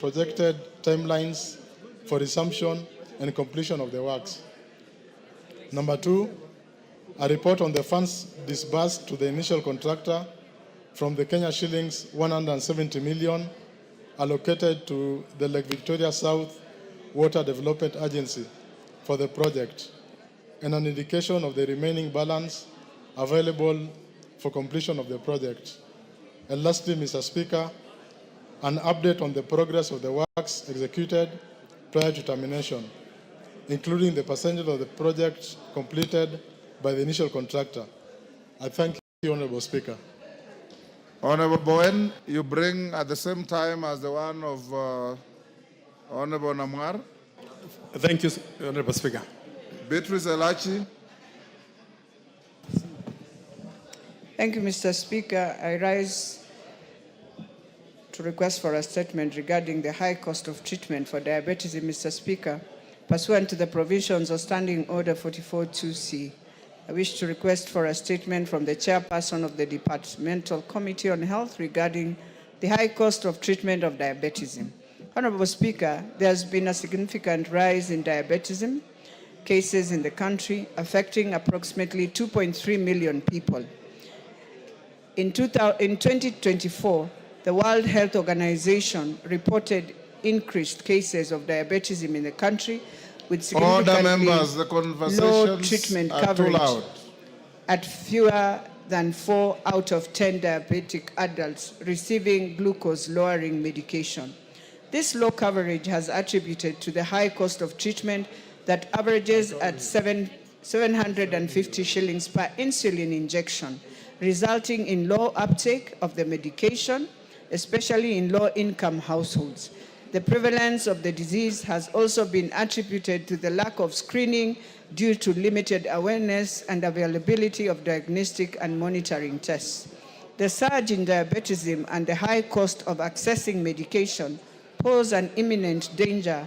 projected timelines for resumption and completion of the works. Number 2, a report on the funds disbursed to the initial contractor from the Kenya shillings 170 million allocated to the Lake Victoria South Water Development Agency for the project, and an indication of the remaining balance available for completion of the project. And lastly, Mr. Speaker, an update on the progress of the works executed prior to termination, including the percentage of the project completed by the initial contractor. I thank you, Honorable Speaker. Honorable Bowen, you bring at the same time as the one of Honorable Namwar. Thank you, Honorable Speaker. Beatrice Elachi. Thank you, Mr. Speaker. I rise to request for a statement regarding the high cost of treatment for diabetes, Mr. Speaker, pursuant to the provisions of Standing Order 44-2C. I wish to request for a statement from the chairperson of the Departmental Committee on Health regarding the high cost of treatment of diabetes. Honorable Speaker, there has been a significant rise in diabetes cases in the country, affecting approximately 2.3 million people. In 2024, the World Health Organization reported increased cases of diabetes in the country, with significantly low treatment coverage at fewer than 4 out of 10 diabetic adults receiving glucose-lowering medication. This low coverage has attributed to the high cost of treatment that averages at 750 shillings per insulin injection, resulting in low uptake of the medication, especially in low-income households. The prevalence of the disease has also been attributed to the lack of screening due to limited awareness and availability of diagnostic and monitoring tests. The surge in diabetes and the high cost of accessing medication pose an imminent danger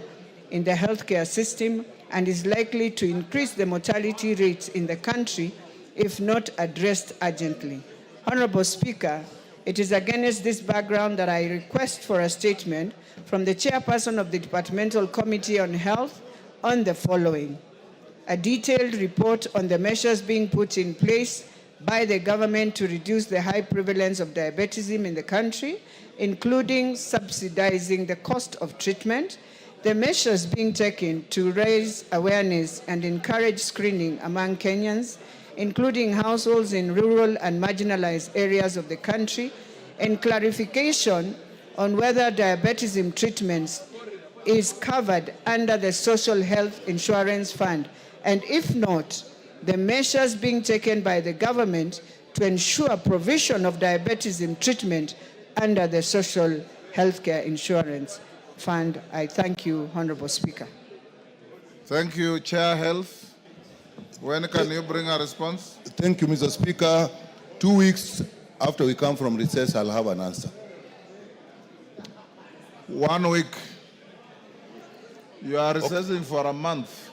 in the healthcare system and is likely to increase the mortality rates in the country if not addressed urgently. Honorable Speaker, it is against this background that I request for a statement from the chairperson of the Departmental Committee on Health on the following: a detailed report on the measures being put in place by the government to reduce the high prevalence of diabetes in the country, including subsidizing the cost of treatment, the measures being taken to raise awareness and encourage screening among Kenyans, including households in rural and marginalized areas of the country, and clarification on whether diabetes treatments is covered under the Social Health Insurance Fund, and if not, the measures being taken by the government to ensure provision of diabetes treatment under the Social Healthcare Insurance Fund. I thank you, Honorable Speaker. Thank you, Chair Health. When can you bring a response? Thank you, Mr. Speaker. 2 weeks after we come from recess, I'll have an answer. 1 week. You are recessing for a month.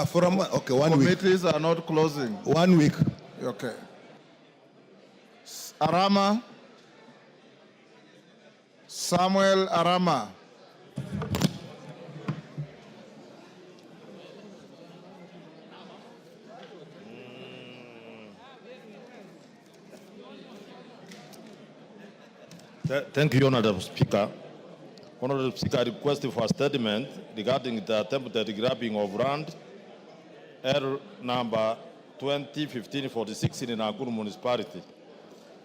For a month. Okay, 1 week. Committees are not closing. 1 week. Okay. Arama. Samuel Arama. Thank you, Honorable Speaker. Honorable Speaker, I request for a statement regarding the attempted grabbing of land, L number 2015-46 in Nakuru Municipality.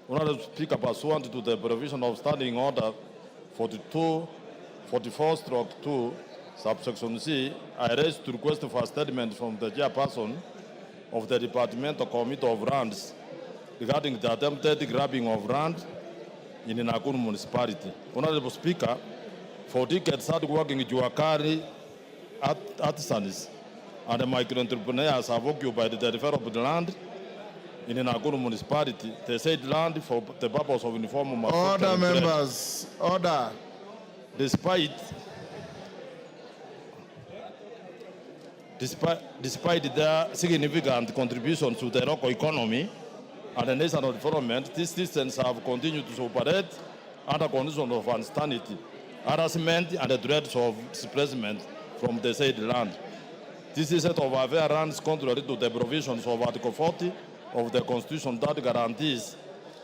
Honorable Speaker, pursuant to the provision of Standing Order 44/2, subsection C, I raise to request for a statement from the chairperson of the Departmental Committee of Lands regarding the attempted grabbing of land in Nakuru Municipality. Honorable Speaker, for decades hard working Juakari artisans and micro-entrepreneurs have occupied the developed land in Nakuru Municipality. They said land for the purpose of informal Order, members. Order. Despite their significant contribution to the local economy and the national development, these systems have continued to operate under conditions of uncertainty. harassment, and the threats of displacement from the said land. This is set of affair runs contrary to the provisions of Article 40 of the Constitution that guarantees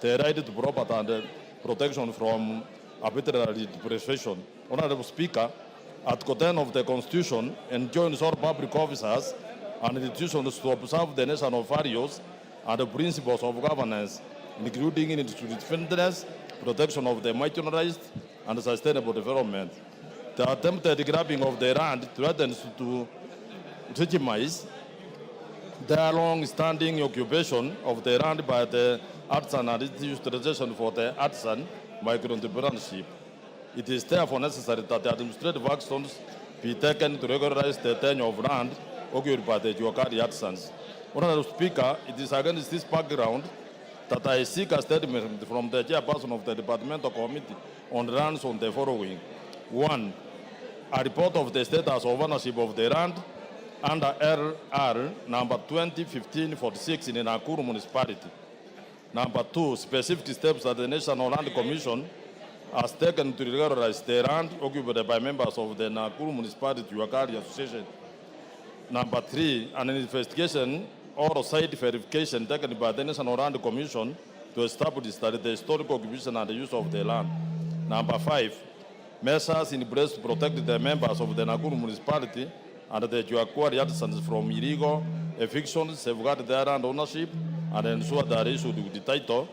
the right to property and protection from arbitrary deprivation. Honorable Speaker, Article 10 of the Constitution enjoins all public officers and institutions to observe the national values and the principles of governance, including independence, protection of the marginalized, and sustainable development. The attempted grabbing of the land threatens to legitimize the long-standing occupation of the land by the artisan and its utilization for the artisan micro-entrepreneurship. It is therefore necessary that the administrative actions be taken to regularize the tenure of land occupied by the Juakari artisans. Honorable Speaker, it is against this background that I seek a statement from the chairperson of the Departmental Committee on Lands on the following. 1. A report of the status of ownership of the land under RR number 2015-46 in the Nakuru municipality. Number 2, specific steps that the National Land Commission has taken to regularize the land occupied by members of the Nakuru Municipality Juakari Association. Number 3, an investigation or site verification taken by the National Land Commission to establish that the historical occupation and the use of the land. Number 5, measures in place to protect the members of the Nakuru Municipality and the Juakari artisans from illegal evictions, safeguard their land ownership, and ensure that they issued with the title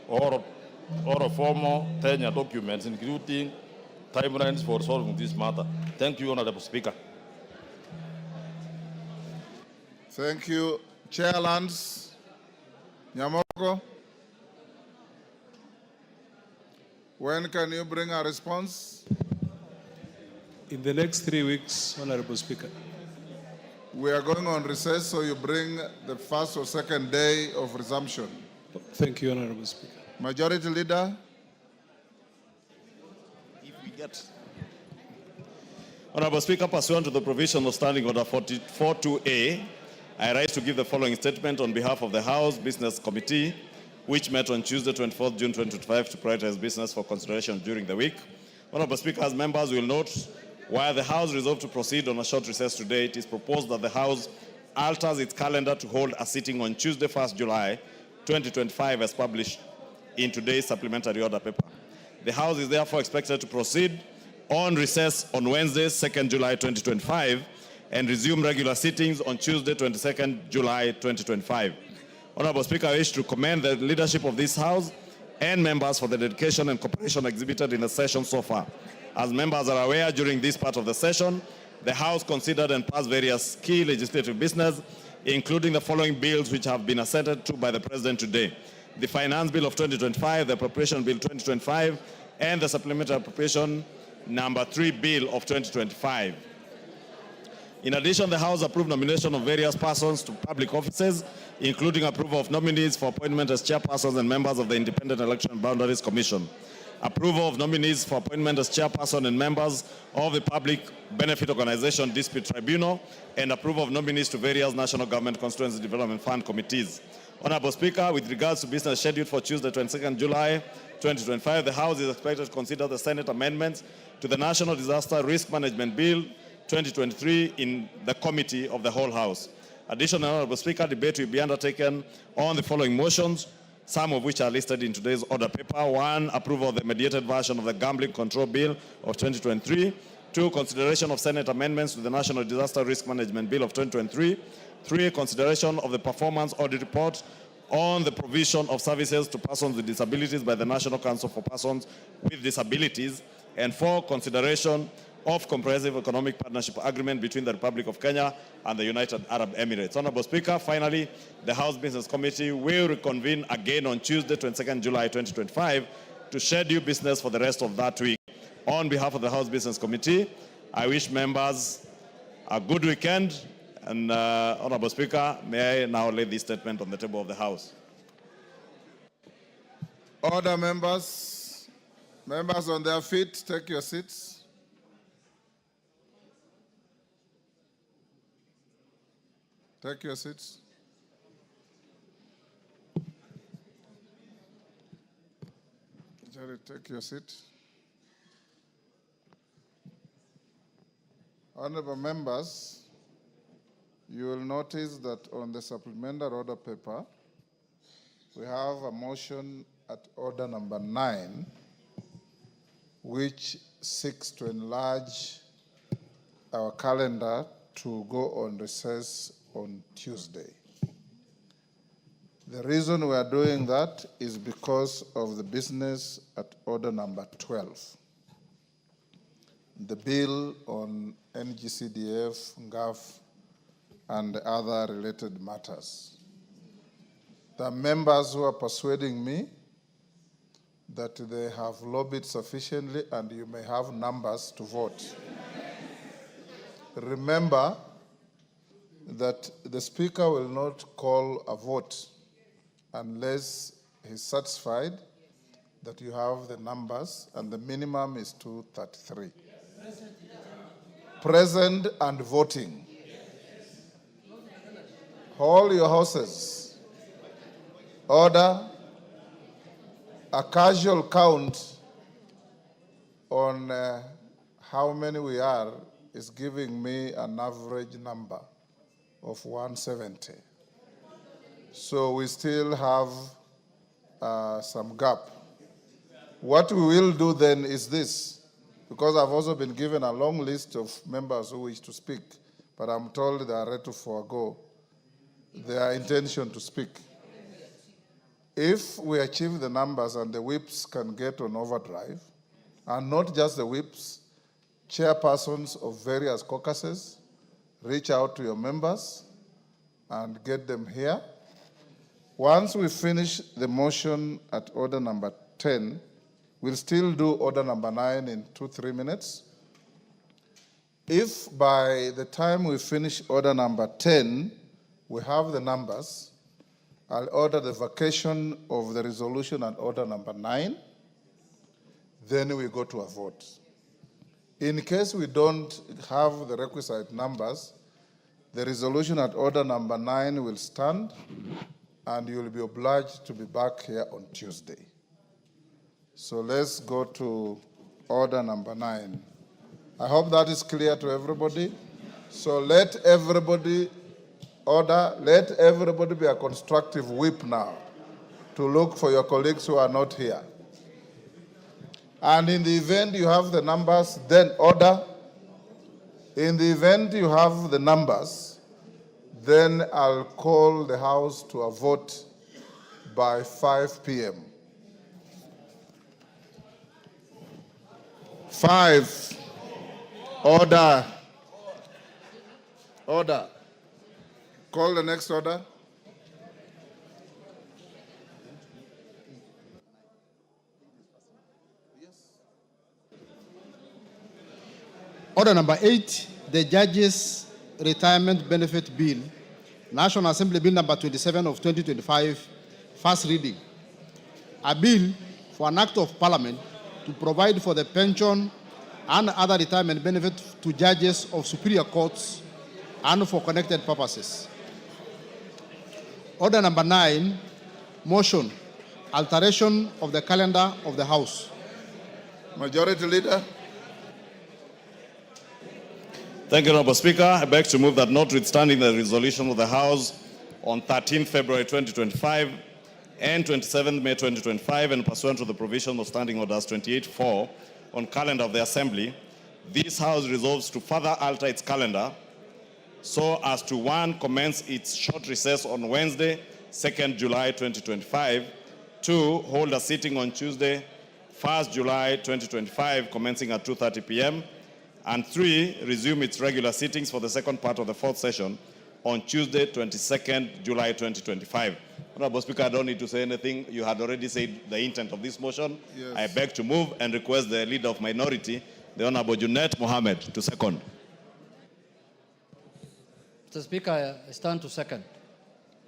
or formal tenure documents, including timelines for solving this matter. Thank you, Honorable Speaker. Thank you. Chair Lands, Nyamoko. When can you bring a response? In the next 3 weeks, Honorable Speaker. We are going on recess, so you bring the first or second day of resumption. Thank you, Honorable Speaker. Majority Leader. If we get. Honorable Speaker, pursuant to the provision of Standing Order 42A, I rise to give the following statement on behalf of the House Business Committee, which met on Tuesday, 24th June 2025 to prioritize business for consideration during the week. Honorable Speaker, as members will note, while the House resolved to proceed on a short recess today, it is proposed that the House alters its calendar to hold a sitting on Tuesday, 1st July 2025 as published in today's supplementary order paper. The House is therefore expected to proceed on recess on Wednesday, 2nd July 2025 and resume regular sittings on Tuesday, 22nd July 2025. Honorable Speaker, I wish to commend the leadership of this House and members for the dedication and cooperation exhibited in the session so far. As members are aware, during this part of the session, the House considered and passed various key legislative business, including the following bills which have been assented to by the President today: the Finance Bill of 2025, the Appropriation Bill 2025, and the Supplementary Appropriation Number 3 Bill of 2025. In addition, the House approved nomination of various persons to public offices, including approval of nominees for appointment as chairpersons and members of the Independent Election Boundaries Commission, approval of nominees for appointment as chairperson and members of the Public Benefit Organization Dispute Tribunal, and approval of nominees to various National Government Constituency Development Fund committees. Honorable Speaker, with regards to business scheduled for Tuesday, 22nd July 2025, the House is expected to consider the Senate amendments to the National Disaster Risk Management Bill 2023 in the Committee of the Whole House. Additionally, Honorable Speaker, debate will be undertaken on the following motions, some of which are listed in today's order paper. 1, approval of the mediated version of the Gambling Control Bill of 2023. 2, consideration of Senate amendments to the National Disaster Risk Management Bill of 2023. 3, consideration of the performance audit report on the provision of services to persons with disabilities by the National Council for Persons with Disabilities. And 4, consideration of Comprehensive Economic Partnership Agreement between the Republic of Kenya and the United Arab Emirates. Honorable Speaker, finally, the House Business Committee will reconvene again on Tuesday, 22nd July 2025 to schedule business for the rest of that week. On behalf of the House Business Committee, I wish members a good weekend. And Honorable Speaker, may I now lay this statement on the table of the House. Order, members. Members on their feet, take your seats. Take your seats. Jerry, take your seat. Honorable members, you will notice that on the supplementary order paper, we have a motion at order number 9, which seeks to enlarge our calendar to go on recess on Tuesday. The reason we are doing that is because of the business at order number 12. The bill on NGCDF, GAF, and other related matters. There are members who are persuading me that they have lobbied sufficiently and you may have numbers to vote. Remember that the Speaker will not call a vote unless he's satisfied that you have the numbers, and the minimum is 233. Present and voting. Hold your horses. Order. A casual count on how many we are is giving me an average number of 170. So we still have some gap. What we will do then is this, because I've also been given a long list of members who wish to speak, but I'm told they are ready to forego their intention to speak. If we achieve the numbers and the whips can get on overdrive, and not just the whips, chairpersons of various caucuses, reach out to your members and get them here. Once we finish the motion at order number 10, we'll still do order number 9 in 2-3 minutes. If by the time we finish order number 10, we have the numbers, I'll order the vacation of the resolution at order number 9, then we go to a vote. In case we don't have the requisite numbers, the resolution at order number 9 will stand, and you will be obliged to be back here on Tuesday. So let's go to order number 9. I hope that is clear to everybody. So let everybody be a constructive whip now to look for your colleagues who are not here. And in the event you have the numbers, then order. In the event you have the numbers, then I'll call the House to a vote by 5 p.m. 5. Order. Order. Call the next order. Order number 8, the Judges' Retirement Benefit Bill, National Assembly Bill number 27 of 2025, first reading. A bill for an act of Parliament to provide for the pension and other retirement benefits to judges of superior courts and for connected purposes. Order number 9, motion, alteration of the calendar of the House. Majority Leader. Thank you, Honorable Speaker. I beg to move that notwithstanding the resolution of the House on 13 February 2025 and 27 May 2025, and pursuant to the provision of Standing Orders 28.4 on calendar of the Assembly, this House resolves to further alter its calendar so as to 1, commence its short recess on Wednesday, 2nd July 2025, 2, hold a sitting on Tuesday, 1st July 2025, commencing at 2:30 p.m., and 3, resume its regular sittings for the second part of the 4th session on Tuesday, 22nd July 2025. Honorable Speaker, I don't need to say anything. You had already said the intent of this motion. Yes. I beg to move and request the Leader of Minority, the Honorable Junet Mohammed, to second. Mr. Speaker, I stand to second.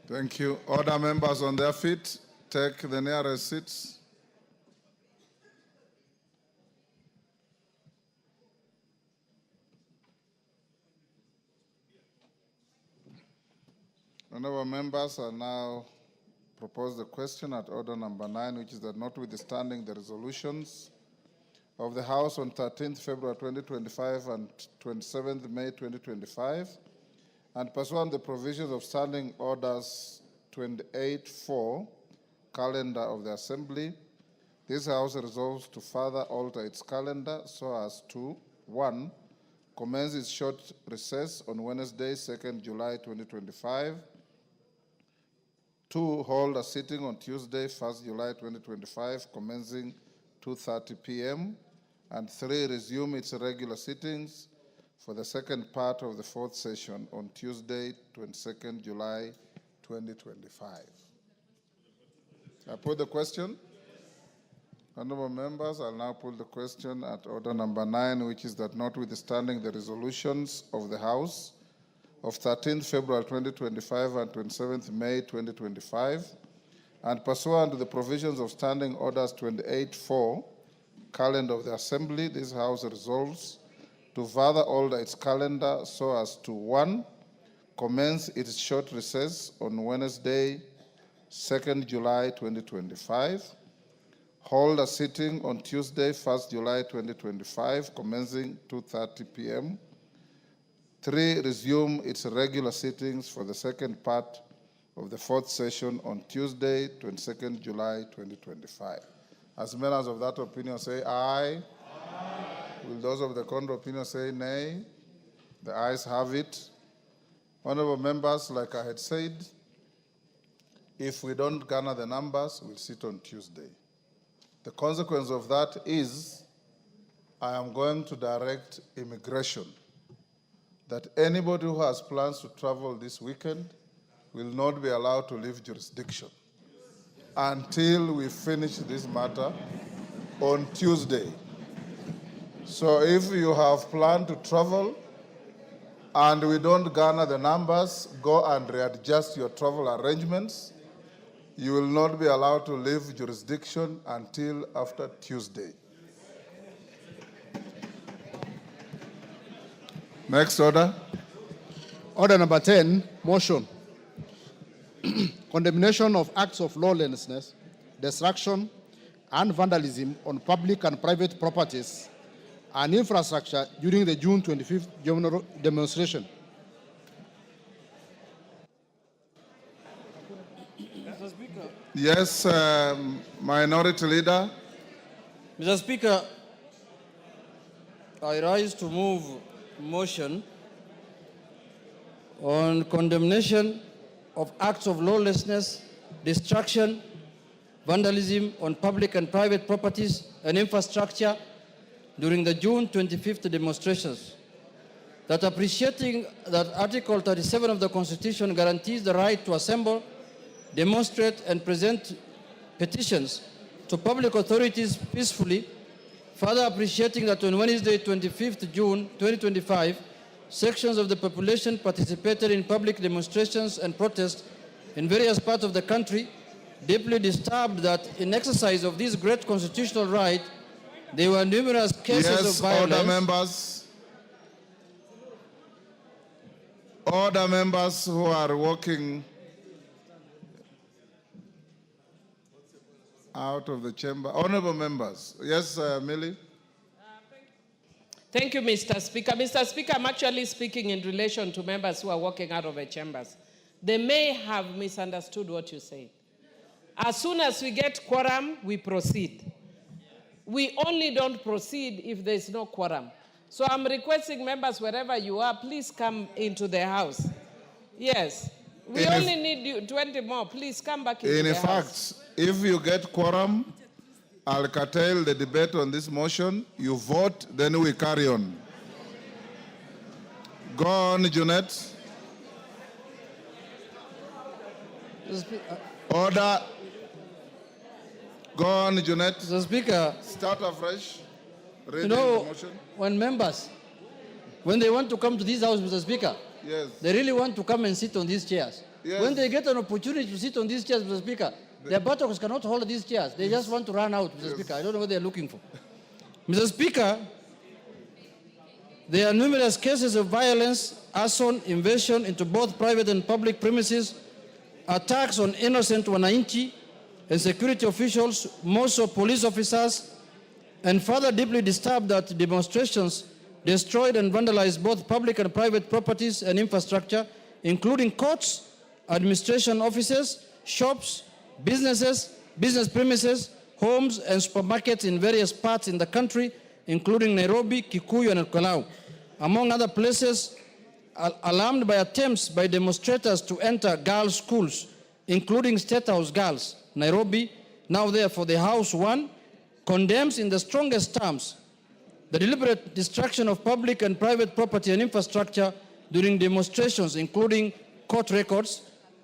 Thank you. Order members on their feet. Take the nearest seats. Honorable members, I now propose the question at order number 9, which is that notwithstanding the resolutions of the House on 13th February 2025 and 27th May 2025, and pursuant to the provisions of Standing Orders 28-4, calendar of the Assembly, this House resolves to further alter its calendar so as to 1. Commence its short recess on Wednesday, 2nd July 2025. 2. Hold a sitting on Tuesday, 1st July 2025, commencing 2:30 p.m. And 3. Resume its regular sittings for the second part of the fourth session on Tuesday, 22nd July 2025. I put the question. Honorable members, I'll now put the question at order number 9, which is that notwithstanding the resolutions of the House of 13th February 2025 and 27th May 2025, and pursuant to the provisions of Standing Orders 28-4, calendar of the Assembly, this House resolves to further alter its calendar so as to 1. Commence its short recess on Wednesday, 2nd July 2025. Hold a sitting on Tuesday, 1st July 2025, commencing 2:30 p.m. 3. Resume its regular sittings for the second part of the fourth session on Tuesday, 22nd July 2025. As members of that opinion say aye. Aye. Will those of the contrary opinion say nay? The ayes have it. Honorable members, like I had said, if we don't garner the numbers, we'll sit on Tuesday. The consequence of that is I am going to direct immigration that anybody who has plans to travel this weekend will not be allowed to leave jurisdiction until we finish this matter on Tuesday. So if you have planned to travel and we don't garner the numbers, go and readjust your travel arrangements. You will not be allowed to leave jurisdiction until after Tuesday. Next order. Order number 10, motion. Condemnation of acts of lawlessness, destruction, and vandalism on public and private properties and infrastructure during the June 25th general demonstration. Yes, Minority Leader. Mr. Speaker, I rise to move motion on condemnation of acts of lawlessness, destruction, vandalism on public and private properties and infrastructure during the June 25th demonstrations. That appreciating that Article 37 of the Constitution guarantees the right to assemble, demonstrate and present petitions to public authorities peacefully, further appreciating that on Wednesday, 25th June 2025, sections of the population participated in public demonstrations and protests in various parts of the country, deeply disturbed that in exercise of this great constitutional right, there were numerous cases of violence. Order members. Order members who are walking out of the chamber. Honorable members. Yes, Millie. Thank you, Mr. Speaker. Mr. Speaker, I'm actually speaking in relation to members who are walking out of the chambers. They may have misunderstood what you said. As soon as we get quorum, we proceed. We only don't proceed if there is no quorum. So I'm requesting members, wherever you are, please come into the house. Yes. We only need you 20 more. Please come back into the house. In fact, if you get quorum, I'll curtail the debate on this motion. You vote, then we carry on. Go on, Jeanette. Order. Go on, Jeanette. Mr. Speaker, start afresh. You know, when members, when they want to come to this house, Mr. Speaker, yes, they really want to come and sit on these chairs. Yes. When they get an opportunity to sit on these chairs, Mr. Speaker, their buttocks cannot hold these chairs. They just want to run out, Mr. Speaker. I don't know what they're looking for. Mr. Speaker, there are numerous cases of violence, arson, invasion into both private and public premises, attacks on innocent wananchi and security officials, most of police officers, and further deeply disturbed that demonstrations destroyed and vandalized both public and private properties and infrastructure, including courts, administration offices, shops, businesses, business premises, homes, and supermarkets in various parts in the country, including Nairobi, Kikuyu, and Kalau. Among other places, alarmed by attempts by demonstrators to enter girls' schools, including State House Girls, Nairobi, now therefore the House 1, condemns in the strongest terms the deliberate destruction of public and private property and infrastructure during demonstrations, including court records.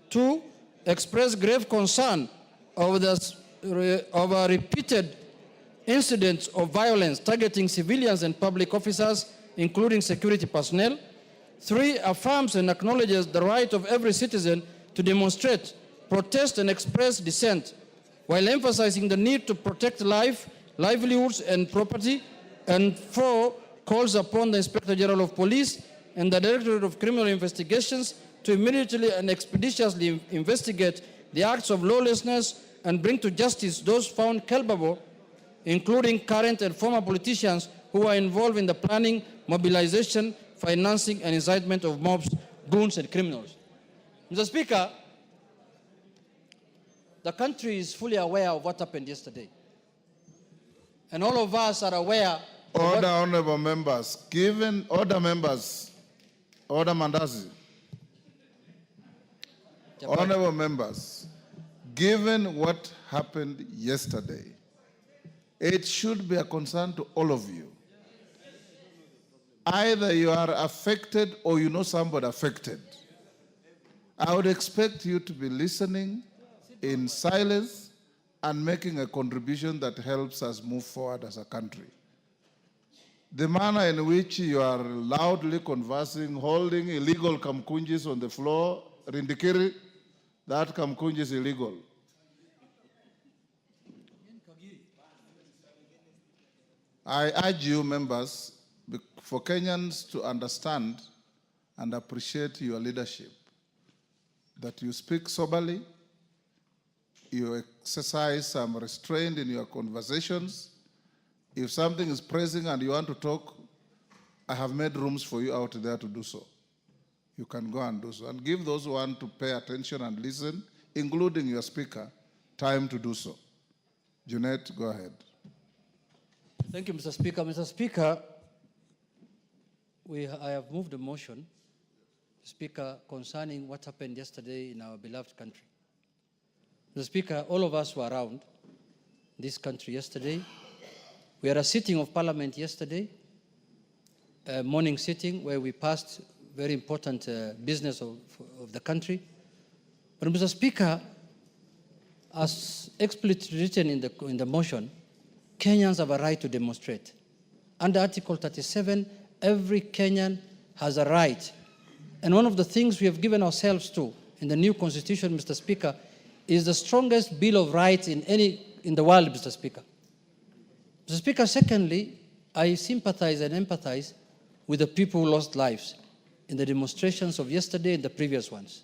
2, express grave concern over repeated incidents of violence targeting civilians and public officers, including security personnel. 3, affirms and acknowledges the right of every citizen to demonstrate, protest, and express dissent, while emphasizing the need to protect life, livelihoods, and property. And 4, calls upon the Inspector General of Police and the Directorate of Criminal Investigations to immediately and expeditiously investigate the acts of lawlessness and bring to justice those found culpable, including current and former politicians who are involved in the planning, mobilization, financing, and incitement of mobs, goons, and criminals. Mr. Speaker, the country is fully aware of what happened yesterday. And all of us are aware. Order, honorable members. Given order, members. Order, Mandazi. Honorable members, given what happened yesterday, it should be a concern to all of you. Either you are affected or you know somebody affected. I would expect you to be listening in silence and making a contribution that helps us move forward as a country. The manner in which you are loudly conversing, holding illegal kamkunjis on the floor, Rindikiri, that kamkunji is illegal. I urge you, members, for Kenyans to understand and appreciate your leadership, that you speak soberly, you exercise some restraint in your conversations. If something is pressing and you want to talk, I have made rooms for you out there to do so. You can go and do so. And give those who want to pay attention and listen, including your speaker, time to do so. Junet, go ahead. Thank you, Mr. Speaker. Mr. Speaker, I have moved a motion, Speaker, concerning what happened yesterday in our beloved country. Mr. Speaker, all of us were around this country yesterday. We had a sitting of Parliament yesterday, a morning sitting where we passed very important business of the country. But Mr. Speaker, as explicitly written in the motion, Kenyans have a right to demonstrate. Under Article 37, every Kenyan has a right. And one of the things we have given ourselves to in the new constitution, Mr. Speaker, is the strongest Bill of Rights in the world, Mr. Speaker. Mr. Speaker, secondly, I sympathize and empathize with the people who lost lives in the demonstrations of yesterday and the previous ones.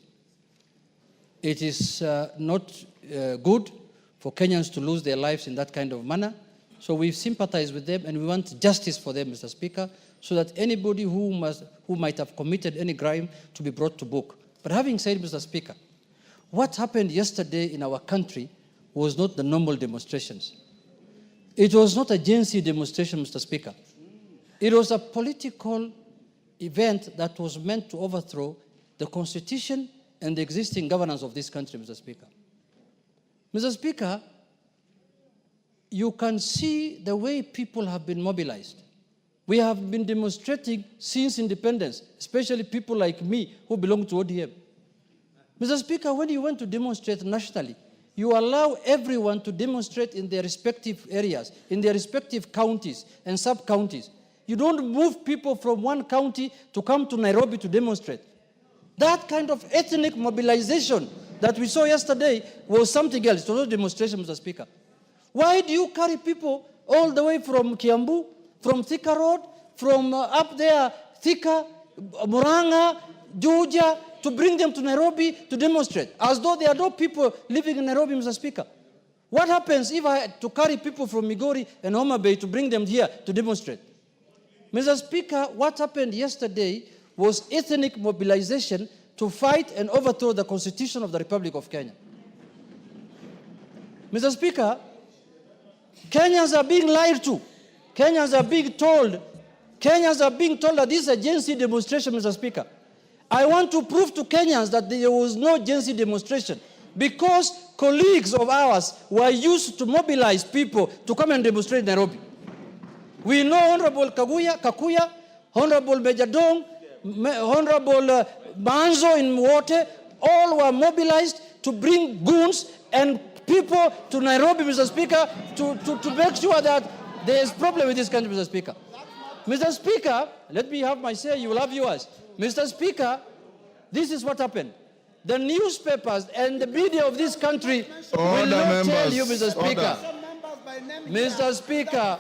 It is not good for Kenyans to lose their lives in that kind of manner. So we sympathize with them and we want justice for them, Mr. Speaker, so that anybody who might have committed any crime to be brought to book. But having said, Mr. Speaker, what happened yesterday in our country was not the normal demonstrations. It was not a GenZ demonstration, Mr. Speaker. It was a political event that was meant to overthrow the Constitution and the existing governance of this country, Mr. Speaker. Mr. Speaker, you can see the way people have been mobilized. We have been demonstrating since independence, especially people like me who belong to ODM. Mr. Speaker, when you want to demonstrate nationally, you allow everyone to demonstrate in their respective areas, in their respective counties and sub-counties. You don't move people from one county to come to Nairobi to demonstrate. That kind of ethnic mobilization that we saw yesterday was something else. It was not a demonstration, Mr. Speaker. Why do you carry people all the way from Kiambu, from Thika Road, from up there, Thika, Muranga, Juja, to bring them to Nairobi to demonstrate, as though there are no people living in Nairobi, Mr. Speaker? What happens if I had to carry people from Migori and Homa Bay to bring them here to demonstrate? Mr. Speaker, what happened yesterday was ethnic mobilization to fight and overthrow the Constitution of the Republic of Kenya. Mr. Speaker, Kenyans are being lied to. Kenyans are being told that this is a GenZ demonstration, Mr. Speaker. I want to prove to Kenyans that there was no GenZ demonstration because colleagues of ours were used to mobilize people to come and demonstrate in Nairobi. We know Honorable Kakuya, Honorable Major Dong, Honorable Manzo in Mwote, all were mobilized to bring goons and people to Nairobi, Mr. Speaker, to make sure that there is problem with this country, Mr. Speaker. Mr. Speaker, let me have my say, you will have yours. Mr. Speaker, this is what happened. The newspapers and the media of this country will not tell you, Mr. Speaker. Mr. Speaker,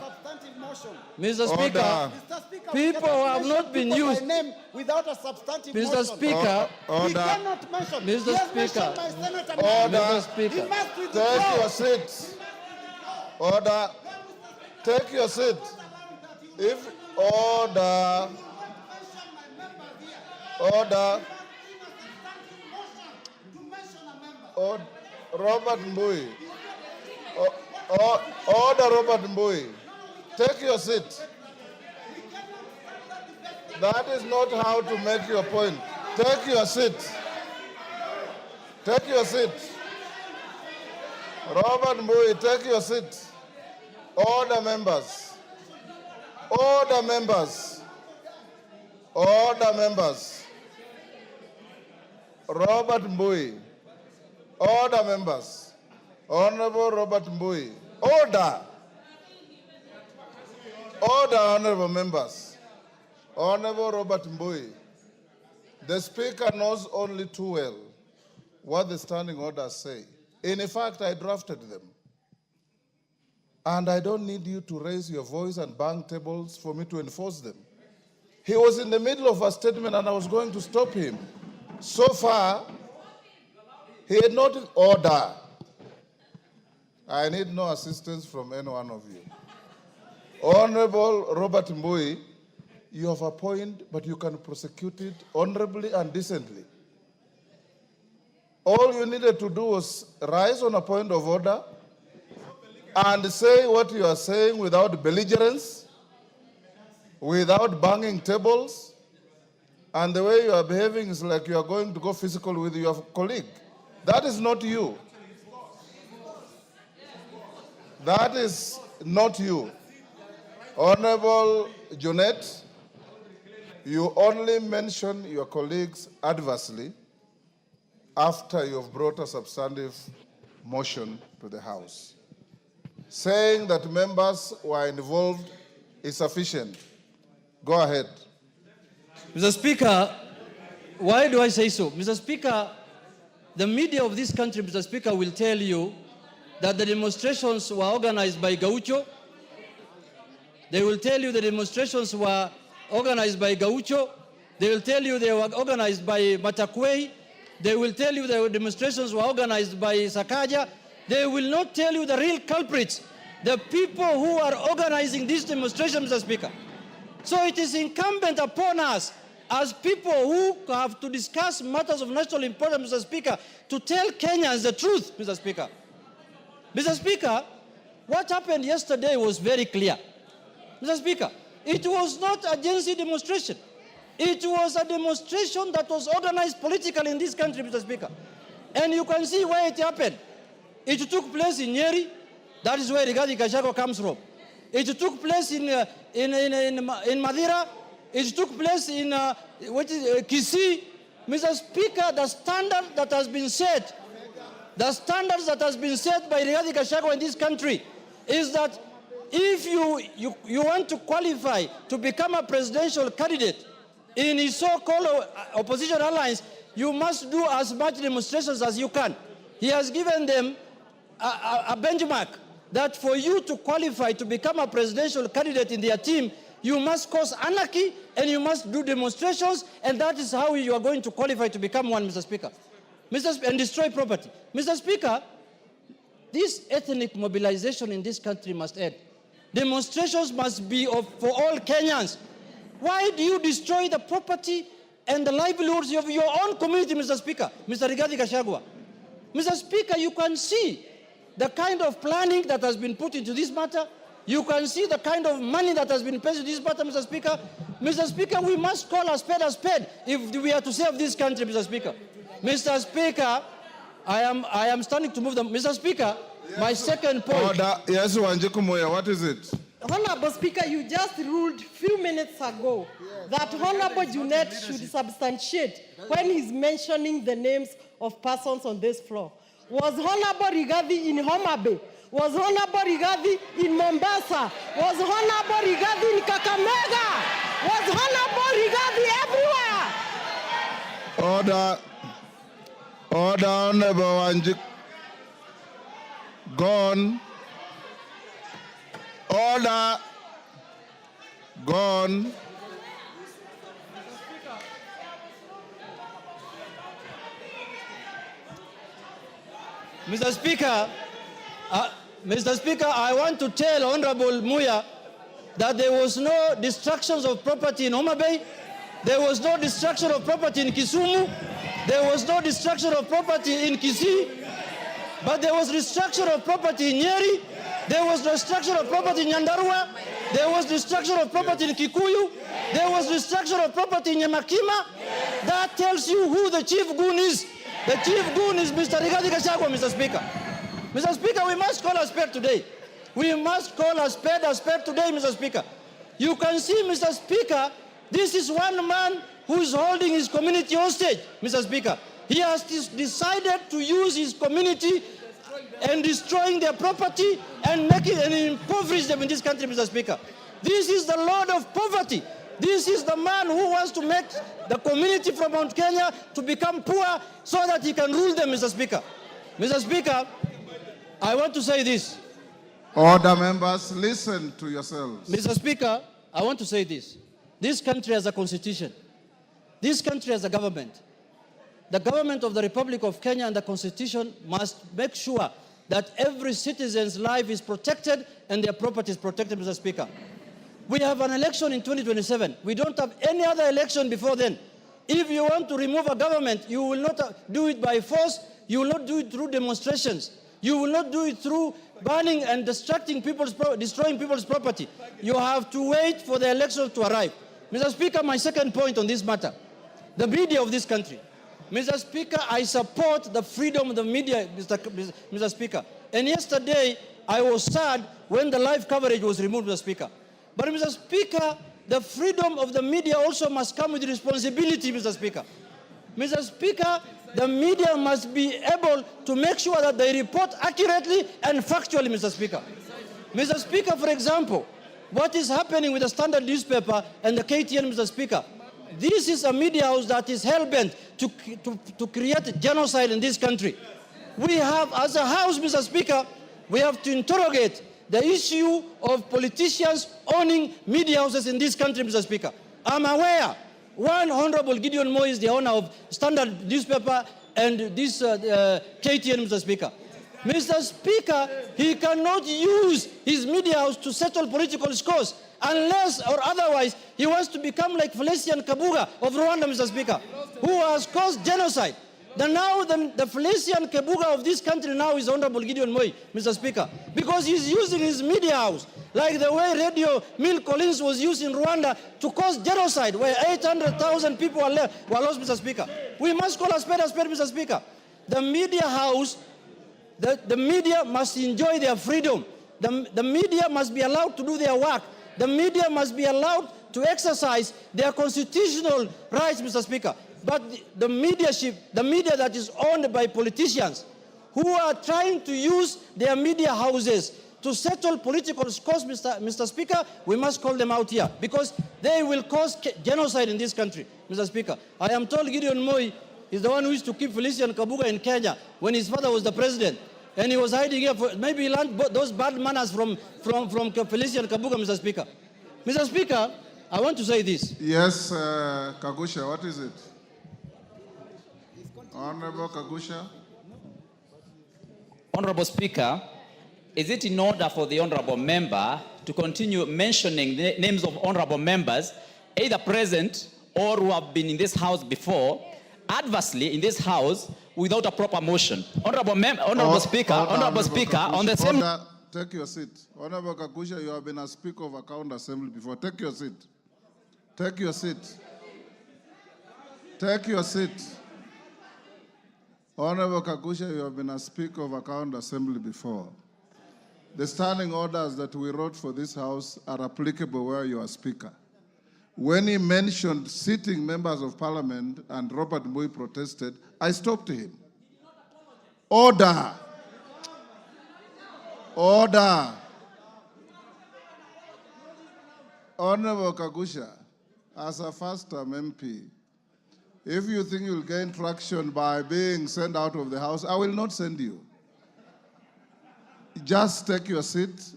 Mr. Speaker, people who have not been used. Without a substantive Mr. Speaker, he cannot mention. Mr. Speaker, Order. Speaker. Take your seat. Order. Take your seat. If order. Order. Robert Mbui. Order, Robert Mbui. Take your seat. That is not how to make your point. Take your seat. Take your seat. Robert Mbui, take your seat. Order, members. Order, members. Order, members. Robert Mbui. Order, members. Honorable Robert Mbui. Order. Order, honorable members. Honorable Robert Mbui. The Speaker knows only too well what the standing orders say. In fact, I drafted them. And I don't need you to raise your voice and bang tables for me to enforce them. He was in the middle of a statement and I was going to stop him. So far, he had not order. I need no assistance from any one of you. Honorable Robert Mbui, you have a point, but you can prosecute it honorably and decently. All you needed to do was rise on a point of order and say what you are saying without belligerence, without banging tables, and the way you are behaving is like you are going to go physical with your colleague. That is not you. That is not you. Honorable Junet, you only mention your colleagues adversely after you have brought a substantive motion to the House. Saying that members were involved is sufficient. Go ahead. Mr. Speaker, why do I say so? Mr. Speaker, the media of this country, Mr. Speaker, will tell you that the demonstrations were organized by Gaucho. They will tell you the demonstrations were organized by Gaucho. They will tell you they were organized by Matakwei. They will tell you the demonstrations were organized by Sakaja. They will not tell you the real culprits, the people who are organizing these demonstrations, Mr. Speaker. So it is incumbent upon us as people who have to discuss matters of national importance, Mr. Speaker, to tell Kenyans the truth, Mr. Speaker. Mr. Speaker, what happened yesterday was very clear. Mr. Speaker, it was not a GenZ demonstration. It was a demonstration that was organized politically in this country, Mr. Speaker. And you can see where it happened. It took place in Nyeri. That is where Rigathi Gachagua comes from. It took place in Madira. It took place in Kisii. Mr. Speaker, the standard that has been set, the standards that has been set by Rigathi Gachagua in this country is that if you want to qualify to become a presidential candidate in his so-called opposition alliance, you must do as much demonstrations as you can. He has given them a benchmark that for you to qualify to become a presidential candidate in their team, you must cause anarchy and you must do demonstrations, and that is how you are going to qualify to become one, Mr. Speaker. And destroy property. Mr. Speaker, this ethnic mobilization in this country must end. Demonstrations must be for all Kenyans. Why do you destroy the property and the livelihoods of your own community, Mr. Speaker? Mr. Rigathi Gachagua. Mr. Speaker, you can see the kind of planning that has been put into this matter. You can see the kind of money that has been paid to this matter, Mr. Speaker. Mr. Speaker, we must call a spade if we are to save this country, Mr. Speaker. Mr. Speaker, I am standing to move them. Mr. Speaker, yes, my second point. Order. Yes, Wanjiku Moya, what is it? Honorable Speaker, you just ruled a few minutes ago that Honorable Junet should substantiate when he's mentioning the names of persons on this floor. Was Honorable Rigathi in Homa Bay? Was Honorable Rigathi in Mombasa? Was Honorable Rigathi in Kakamega? Was Honorable Rigathi everywhere? Order. Order, Honorable Wanjiku. Gone. Order. Gone. Mr. Speaker, I want to tell Honorable Muya that there was no destructions of property in Homa Bay. There was no destruction of property in Kisumu. There was no destruction of property in Kisii. But there was destruction of property in Nyeri. There was destruction of property in Nyandarua. There was destruction of property in Kikuyu. There was destruction of property in Nyamakima. That tells you who the chief goon is. The chief goon is Mr. Rigathi Gachagua, Mr. Speaker. Mr. Speaker, we must call a spade today. We must call a spade today, Mr. Speaker. You can see, Mr. Speaker, this is one man who is holding his community hostage, Mr. Speaker. He has decided to use his community and destroying their property and making and impoverish them in this country, Mr. Speaker. This is the Lord of poverty. This is the man who wants to make the community from Mount Kenya to become poor so that he can rule them, Mr. Speaker. Mr. Speaker, I want to say this. Order, members, listen to yourselves. Mr. Speaker, I want to say this. This country has a constitution. This country has a government. The government of the Republic of Kenya and the constitution must make sure that every citizen's life is protected and their property is protected, Mr. Speaker. We have an election in 2027. We don't have any other election before then. If you want to remove a government, you will not do it by force. You will not do it through demonstrations. You will not do it through burning and destroying people's property. You have to wait for the election to arrive. Mr. Speaker, my second point on this matter, the media of this country. Mr. Speaker, I support the freedom of the media, Mr. Speaker. And yesterday, I was sad when the live coverage was removed, Mr. Speaker. But, Mr. Speaker, the freedom of the media also must come with responsibility, Mr. Speaker. Mr. Speaker, the media must be able to make sure that they report accurately and factually, Mr. Speaker. Mr. Speaker, for example, what is happening with the Standard newspaper and the KTN, Mr. Speaker? This is a media house that is hell-bent to create genocide in this country. We have, as a house, Mr. Speaker, we have to interrogate the issue of politicians owning media houses in this country, Mr. Speaker. I'm aware one Honorable Gideon Moi is the owner of Standard newspaper and this KTN, Mr. Speaker. Mr. Speaker, he cannot use his media house to settle political scores unless or otherwise he wants to become like Felician Kabuga of Rwanda, Mr. Speaker, who has caused genocide. The Felician Kabuga of this country now is Honorable Gideon Moi, Mr. Speaker, because he's using his media house like the way Radio Mill Collins was used in Rwanda to cause genocide, where 800,000 people were lost, Mr. Speaker. We must call a spade, Mr. Speaker. The media house, the media must enjoy their freedom. The media must be allowed to do their work. The media must be allowed to exercise their constitutional rights, Mr. Speaker. But the media that is owned by politicians who are trying to use their media houses to settle political scores, Mr. Speaker, we must call them out here because they will cause genocide in this country, Mr. Speaker. I am told Gideon Moi is the one who used to keep Felician Kabuga in Kenya when his father was the president. And he was hiding here. Maybe he learned those bad manners from Felician Kabuga, Mr. Speaker. Mr. Speaker, I want to say this. Yes, Kagusha, what is it? Honorable Kagusha. Honorable Speaker, is it in order for the honorable member to continue mentioning the names of honorable members, either present or who have been in this house before, adversely in this house without a proper motion? Honorable Speaker, on the same... Order, take your seat. Honorable Kakusha, you have been a Speaker of a County Assembly before. Take your seat. Take your seat. Take your seat. Honorable Kakusha, you have been a Speaker of a County Assembly before. The standing orders that we wrote for this House are applicable where you are Speaker. When he mentioned sitting members of Parliament and Robert Mui protested, I stopped him. Order. Order. Honorable Kakusha, as a first-term MP, if you think you'll gain traction by being sent out of the House, I will not send you. Just take your seat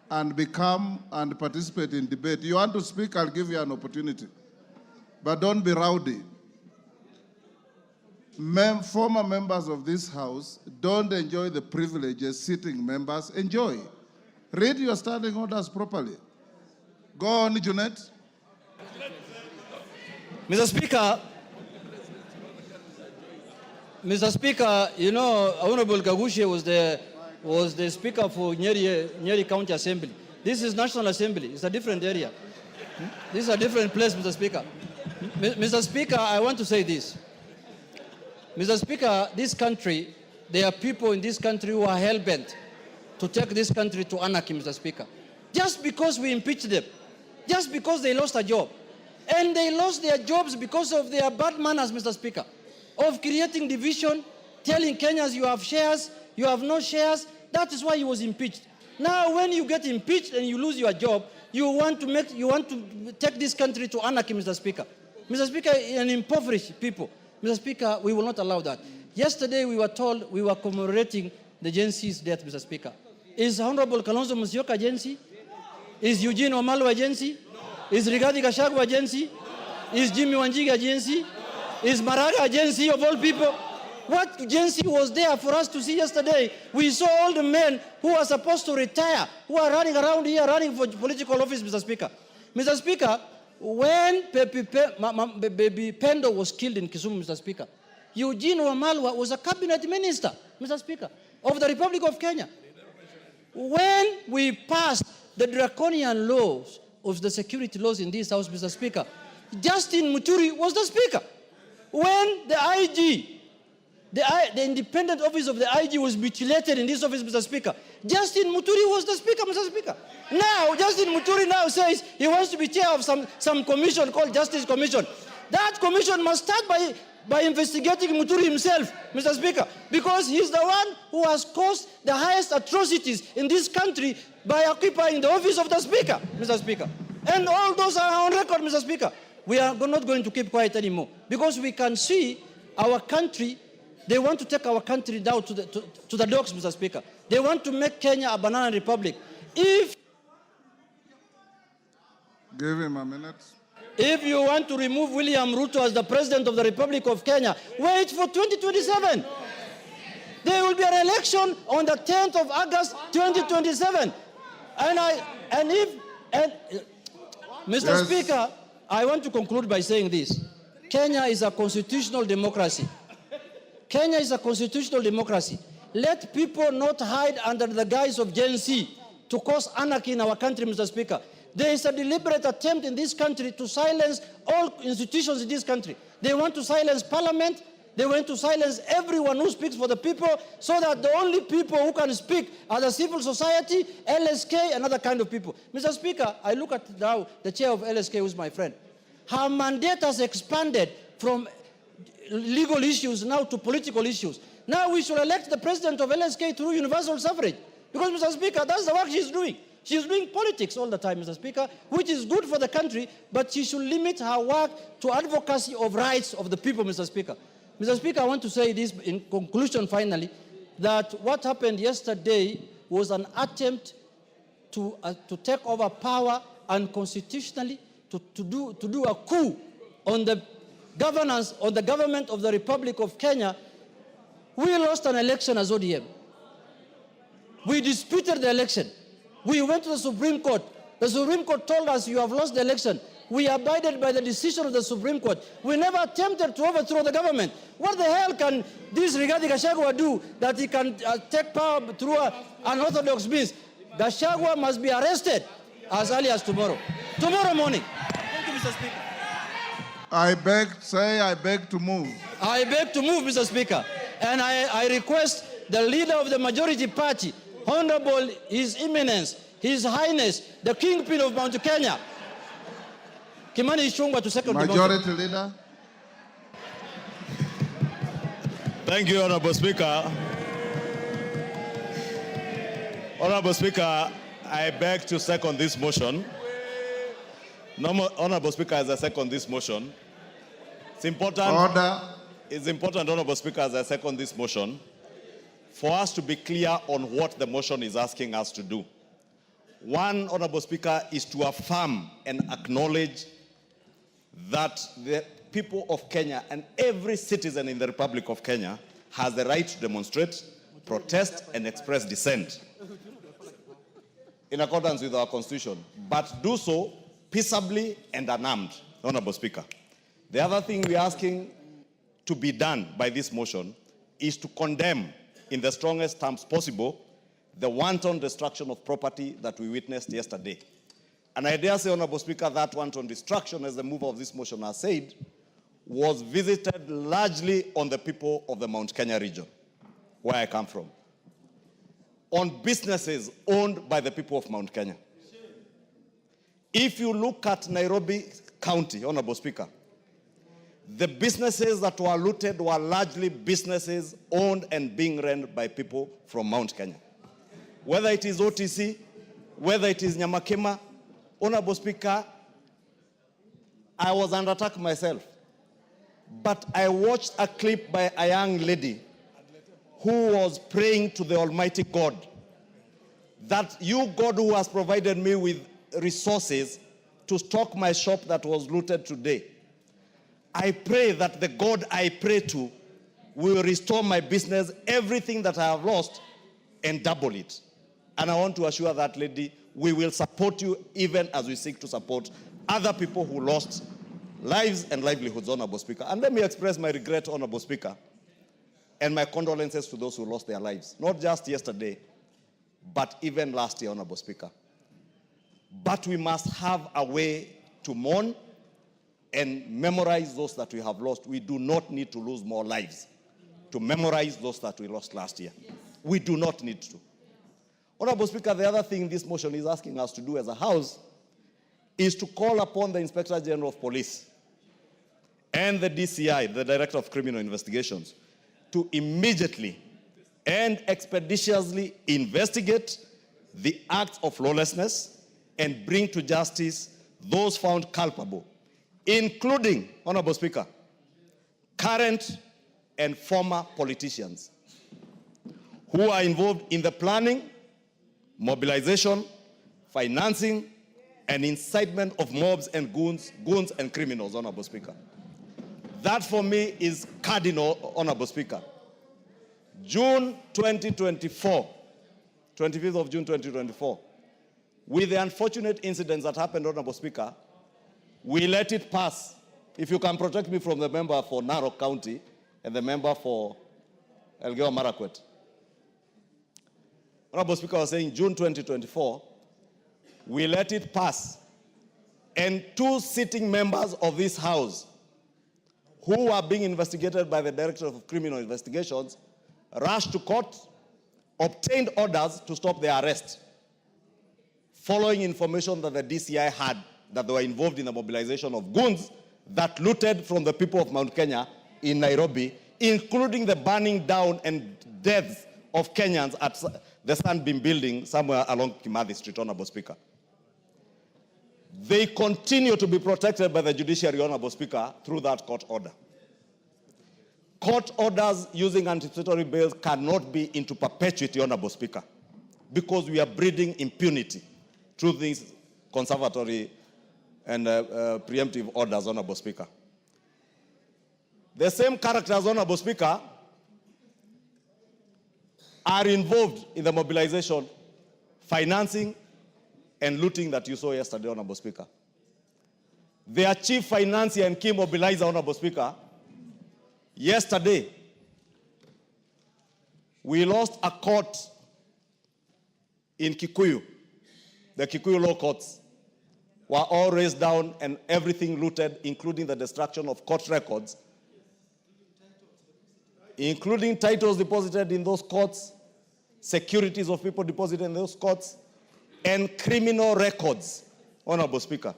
and become and participate in debate. You want to speak, I'll give you an opportunity. But don't be rowdy. Former members of this House don't enjoy the privileges sitting members enjoy. Read your standing orders properly. Go on, Junet. Mr. Speaker, you know, Honorable Kagushe was the Speaker for Nyeri County Assembly. This is National Assembly. It's a different area. This is a different place, Mr. Speaker. Mr. Speaker, I want to say this. Mr. Speaker, this country, there are people in this country who are hell-bent to take this country to anarchy, Mr. Speaker. Just because we impeached them, just because they lost a job. And they lost their jobs because of their bad manners, Mr. Speaker, of creating division, telling Kenyans you have shares, you have no shares. That is why he was impeached. Now, when you get impeached and you lose your job, you want to take this country to anarchy, Mr. Speaker. Mr. Speaker, and impoverish people. Mr. Speaker, we will not allow that. Yesterday, we were told we were commemorating the GenZ's death, Mr. Speaker. Is Honorable Kalonzo Musyoka GenZ? Is Eugene Wamalwa GenZ? Is Rigathi Gachagua GenZ? Is Jimmy Wanjiga GenZ? Is Maraga GenZ of all people? What GenZ was there for us to see yesterday? We saw all the men who are supposed to retire, who are running around here, running for political office, Mr. Speaker. Mr. Speaker, when Baby Pendo was killed in Kisumu, Mr. Speaker, Eugene Wamalwa was a cabinet minister, Mr. Speaker, of the Republic of Kenya. When we passed the draconian laws of the security laws in this House, Mr. Speaker, Justin Muturi was the Speaker. When the IG, the independent office of the IG was mutilated in this office, Mr. Speaker, Justin Muturi was the Speaker, Mr. Speaker. Now, Justin Muturi now says he wants to be chair of some commission called Justice Commission. That commission must start by investigating Muturi himself, Mr. Speaker, because he's the one who has caused the highest atrocities in this country by occupying the office of the Speaker, Mr. Speaker. And all those are on record, Mr. Speaker. We are not going to keep quiet anymore because we can see our country. They want to take our country down to the dogs, Mr. Speaker. They want to make Kenya a banana republic. Give him a minute. If you want to remove William Ruto as the President of the Republic of Kenya, wait for 2027. There will be an election on the 10th of August, 2027. Mr. Speaker, I want to conclude by saying this. Kenya is a constitutional democracy. Kenya is a constitutional democracy. Let people not hide under the guise of GenZ to cause anarchy in our country, Mr. Speaker. There is a deliberate attempt in this country to silence all institutions in this country. They want to silence Parliament. They want to silence everyone who speaks for the people so that the only people who can speak are the civil society, LSK, and other kind of people. Mr. Speaker, I look at now the chair of LSK, who is my friend. Her mandate has expanded from legal issues now to political issues. Now we should elect the president of LSK through universal suffrage. Because, Mr. Speaker, that's the work she's doing. She's doing politics all the time, Mr. Speaker, which is good for the country, but she should limit her work to advocacy of rights of the people, Mr. Speaker. Mr. Speaker, I want to say this in conclusion finally, that what happened yesterday was an attempt to take over power unconstitutionally, to do a coup on the governance, on the government of the Republic of Kenya. We lost an election as ODM. We disputed the election. We went to the Supreme Court. The Supreme Court told us you have lost the election. We abided by the decision of the Supreme Court. We never attempted to overthrow the government. What the hell can this Rigathi Gachagua do that he can take power through unorthodox means? Gachagua must be arrested as early as tomorrow. Tomorrow morning. Thank you, Mr. Speaker. I beg to move. I beg to move, Mr. Speaker. And I request the leader of the majority party, Honorable His Eminence, His Highness, the Kingpin of Mount Kenya, Kimani Ichung'wah, to second the motion. Majority Leader. Thank you, Honorable Speaker. Honorable Speaker, I beg to second this motion. Honorable Speaker, as I second this motion, it's important. Order. It's important, Honorable Speaker, as I second this motion, for us to be clear on what the motion is asking us to do. One, Honorable Speaker, is to affirm and acknowledge that the people of Kenya and every citizen in the Republic of Kenya has the right to demonstrate, protest, and express dissent in accordance with our Constitution, but do so peaceably and unarmed, Honorable Speaker. The other thing we're asking to be done by this motion is to condemn in the strongest terms possible the wanton destruction of property that we witnessed yesterday. And I dare say, Honorable Speaker, that wanton destruction, as the mover of this motion has said, was visited largely on the people of the Mount Kenya region, where I come from, on businesses owned by the people of Mount Kenya. If you look at Nairobi County, Honorable Speaker, the businesses that were looted were largely businesses owned and being run by people from Mount Kenya. Whether it is OTC, whether it is Nyamakema, Honorable Speaker, I was under attack myself. But I watched a clip by a young lady who was praying to the Almighty God that you, God, who has provided me with resources to stock my shop that was looted today, I pray that the God I pray to will restore my business, everything that I have lost, and double it. And I want to assure that lady, we will support you even as we seek to support other people who lost lives and livelihoods, Honorable Speaker. And let me express my regret, Honorable Speaker, and my condolences to those who lost their lives, not just yesterday, but even last year, Honorable Speaker. But we must have a way to mourn and memorize those that we have lost. We do not need to lose more lives to memorize those that we lost last year. Yes. We do not need to. Honorable Speaker, the other thing this motion is asking us to do as a House is to call upon the Inspector General of Police and the DCI, the Director of Criminal Investigations, to immediately and expeditiously investigate the acts of lawlessness and bring to justice those found culpable, including, Honorable Speaker, current and former politicians who are involved in the planning, mobilization, financing, and incitement of mobs and goons and criminals, Honorable Speaker. That for me is cardinal, Honorable Speaker. June 2024, 25th of June 2024, with the unfortunate incidents that happened, Honorable Speaker, we let it pass. If you can protect me from the member for Narok County and the member for Elgeyo Marakwet. Honorable Speaker was saying June 2024, we let it pass. And 2 sitting members of this House who are being investigated by the Director of Criminal Investigations rushed to court, obtained orders to stop their arrest, following information that the DCI had that they were involved in the mobilization of goons that looted from the people of Mount Kenya in Nairobi, including the burning down and deaths of Kenyans at the Sunbeam building somewhere along Kimathi Street, Honorable Speaker. They continue to be protected by the judiciary, Honorable Speaker, through that court order. Court orders using anticipatory bails cannot be into perpetuity, Honorable Speaker, because we are breeding impunity through these conservatory and preemptive orders, Honorable Speaker. The same characters, Honorable Speaker, are involved in the mobilization, financing, and looting that you saw yesterday, Honorable Speaker. Their chief financier and key mobilizer, Honorable Speaker, yesterday, we lost a court in Kikuyu. The Kikuyu law courts were all razed down and everything looted, including the destruction of court records, including titles deposited in those courts, securities of people deposited in those courts, and criminal records, Honorable Speaker.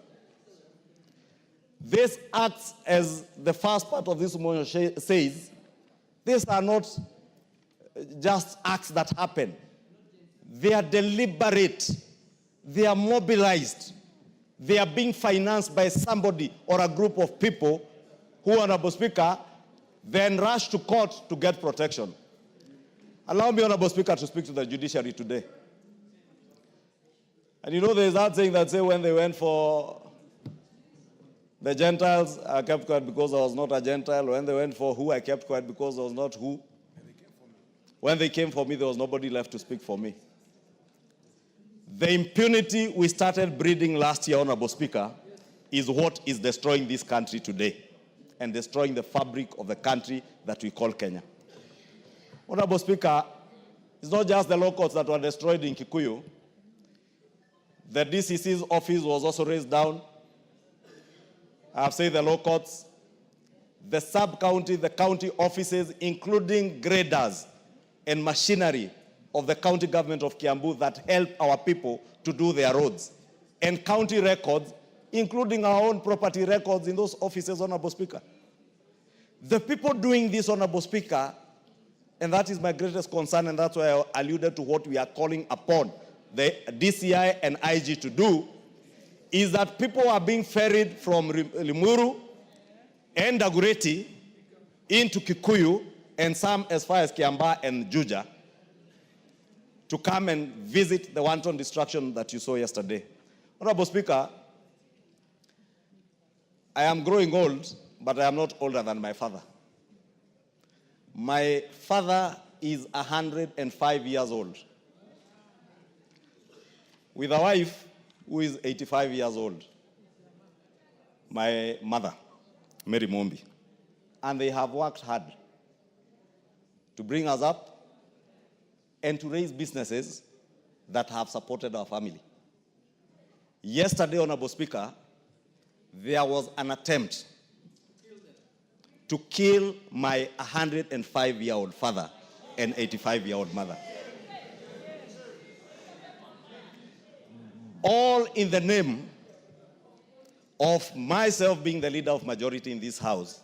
This acts, as the first part of this motion says, these are not just acts that happen. They are deliberate. They are mobilized. They are being financed by somebody or a group of people who, Honorable Speaker, then rush to court to get protection. Allow me, Honorable Speaker, to speak to the judiciary today. And you know, there's that saying that say when they went for the Gentiles, I kept quiet because I was not a Gentile. When they went for who, I kept quiet because I was not who. When they came for me, there was nobody left to speak for me. The impunity we started breeding last year, Honorable Speaker, is what is destroying this country today and destroying the fabric of the country that we call Kenya. Honorable Speaker, it's not just the law courts that were destroyed in Kikuyu. The DCC's office was also razed down. I have said the law courts, the sub-county, the county offices, including graders and machinery of the county government of Kiambu that help our people to do their roads, and county records, including our own property records in those offices, Honorable Speaker. The people doing this, Honorable Speaker, and that is my greatest concern, and that's why I alluded to what we are calling upon the DCI and IG to do, is that people are being ferried from Limuru and Dagoretti into Kikuyu and some as far as Kiambaa and Juja to come and visit the wanton destruction that you saw yesterday. Honorable Speaker, I am growing old, but I am not older than my father. My father is 105 years old, with a wife who is 85 years old, my mother, Mary Mombi. And they have worked hard to bring us up and to raise businesses that have supported our family. Yesterday, Honorable Speaker, there was an attempt to kill my 105-year-old father and 85-year-old mother. All in the name of myself being the leader of majority in this house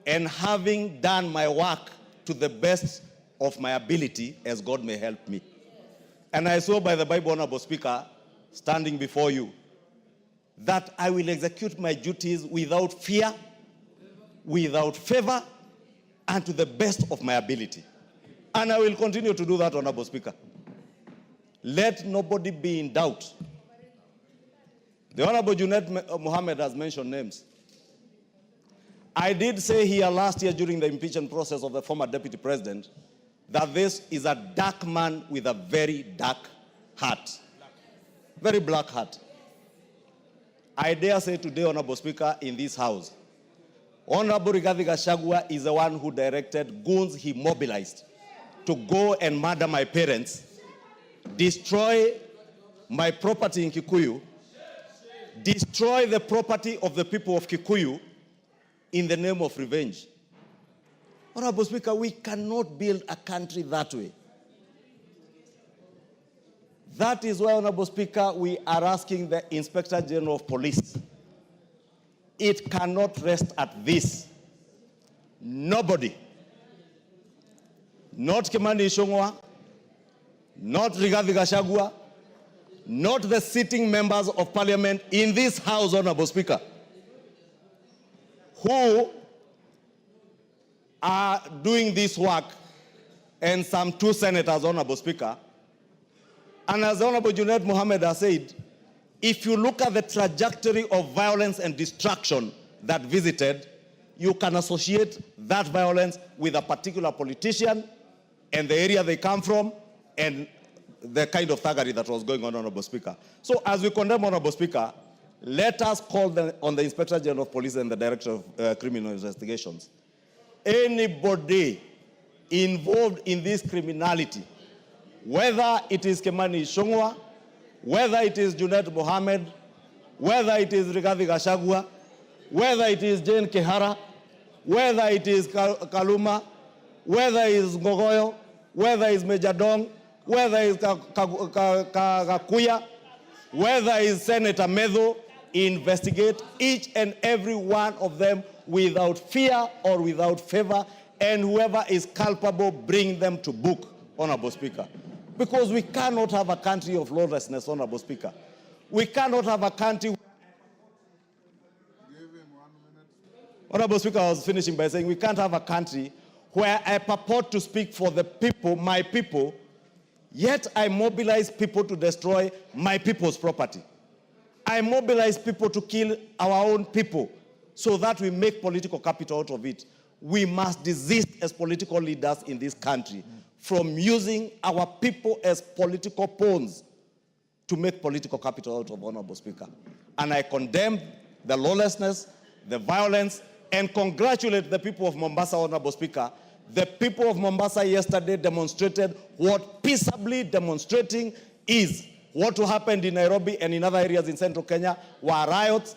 and having done my work to the best of my ability as God may help me. And I saw by the Bible, Honorable Speaker, standing before you, that I will execute my duties without fear, without favor, and to the best of my ability. And I will continue to do that, Honorable Speaker. Let nobody be in doubt. The Honorable Junet Mohammed has mentioned names. I did say here last year during the impeachment process of the former deputy president that this is a dark man with a very dark heart. Very black heart. I dare say today, Honorable Speaker, in this house, Honorable Rigathi Gachagua is the one who directed goons he mobilized to go and murder my parents, destroy my property in Kikuyu, destroy the property of the people of Kikuyu in the name of revenge. Honorable Speaker, we cannot build a country that way. That is why, Honorable Speaker, we are asking the Inspector General of Police. It cannot rest at this. Nobody, not Kimani Ichung'wah, not Rigathi Gachagua, not the sitting members of parliament in this house, Honorable Speaker, who are doing this work, and some 2 senators, Honorable Speaker. And as Honorable Junet Mohammed has said, if you look at the trajectory of violence and destruction that visited, you can associate that violence with a particular politician and the area they come from, and the kind of thuggery that was going on, Honorable Speaker. So as we condemn, Honorable Speaker, let us call on the Inspector General of Police and the Director of Criminal Investigations. Anybody involved in this criminality, whether it is Kemani Shongwa, whether it is Junet Mohammed, whether it is Rigathi Gachagua, whether it is Jane Kehara, whether it is Kaluma, whether it is Ngogoyo, whether it is Major Dong, whether it is Kakuya, whether it is Senator Medho, investigate each and every one of them without fear or without favor, and whoever is culpable, bring them to book, Honorable Speaker. Because we cannot have a country of lawlessness, Honorable Speaker. We cannot have a country... Honorable Speaker, I was finishing by saying we can't have a country where I purport to speak for the people, my people, yet I mobilize people to destroy my people's property. I mobilize people to kill our own people so that we make political capital out of it. We must desist as political leaders in this country from using our people as political pawns to make political capital out of, Honorable Speaker. And I condemn the lawlessness, the violence, and congratulate the people of Mombasa, Honorable Speaker. The people of Mombasa yesterday demonstrated what peaceably demonstrating is. What happened in Nairobi and in other areas in central Kenya were riots,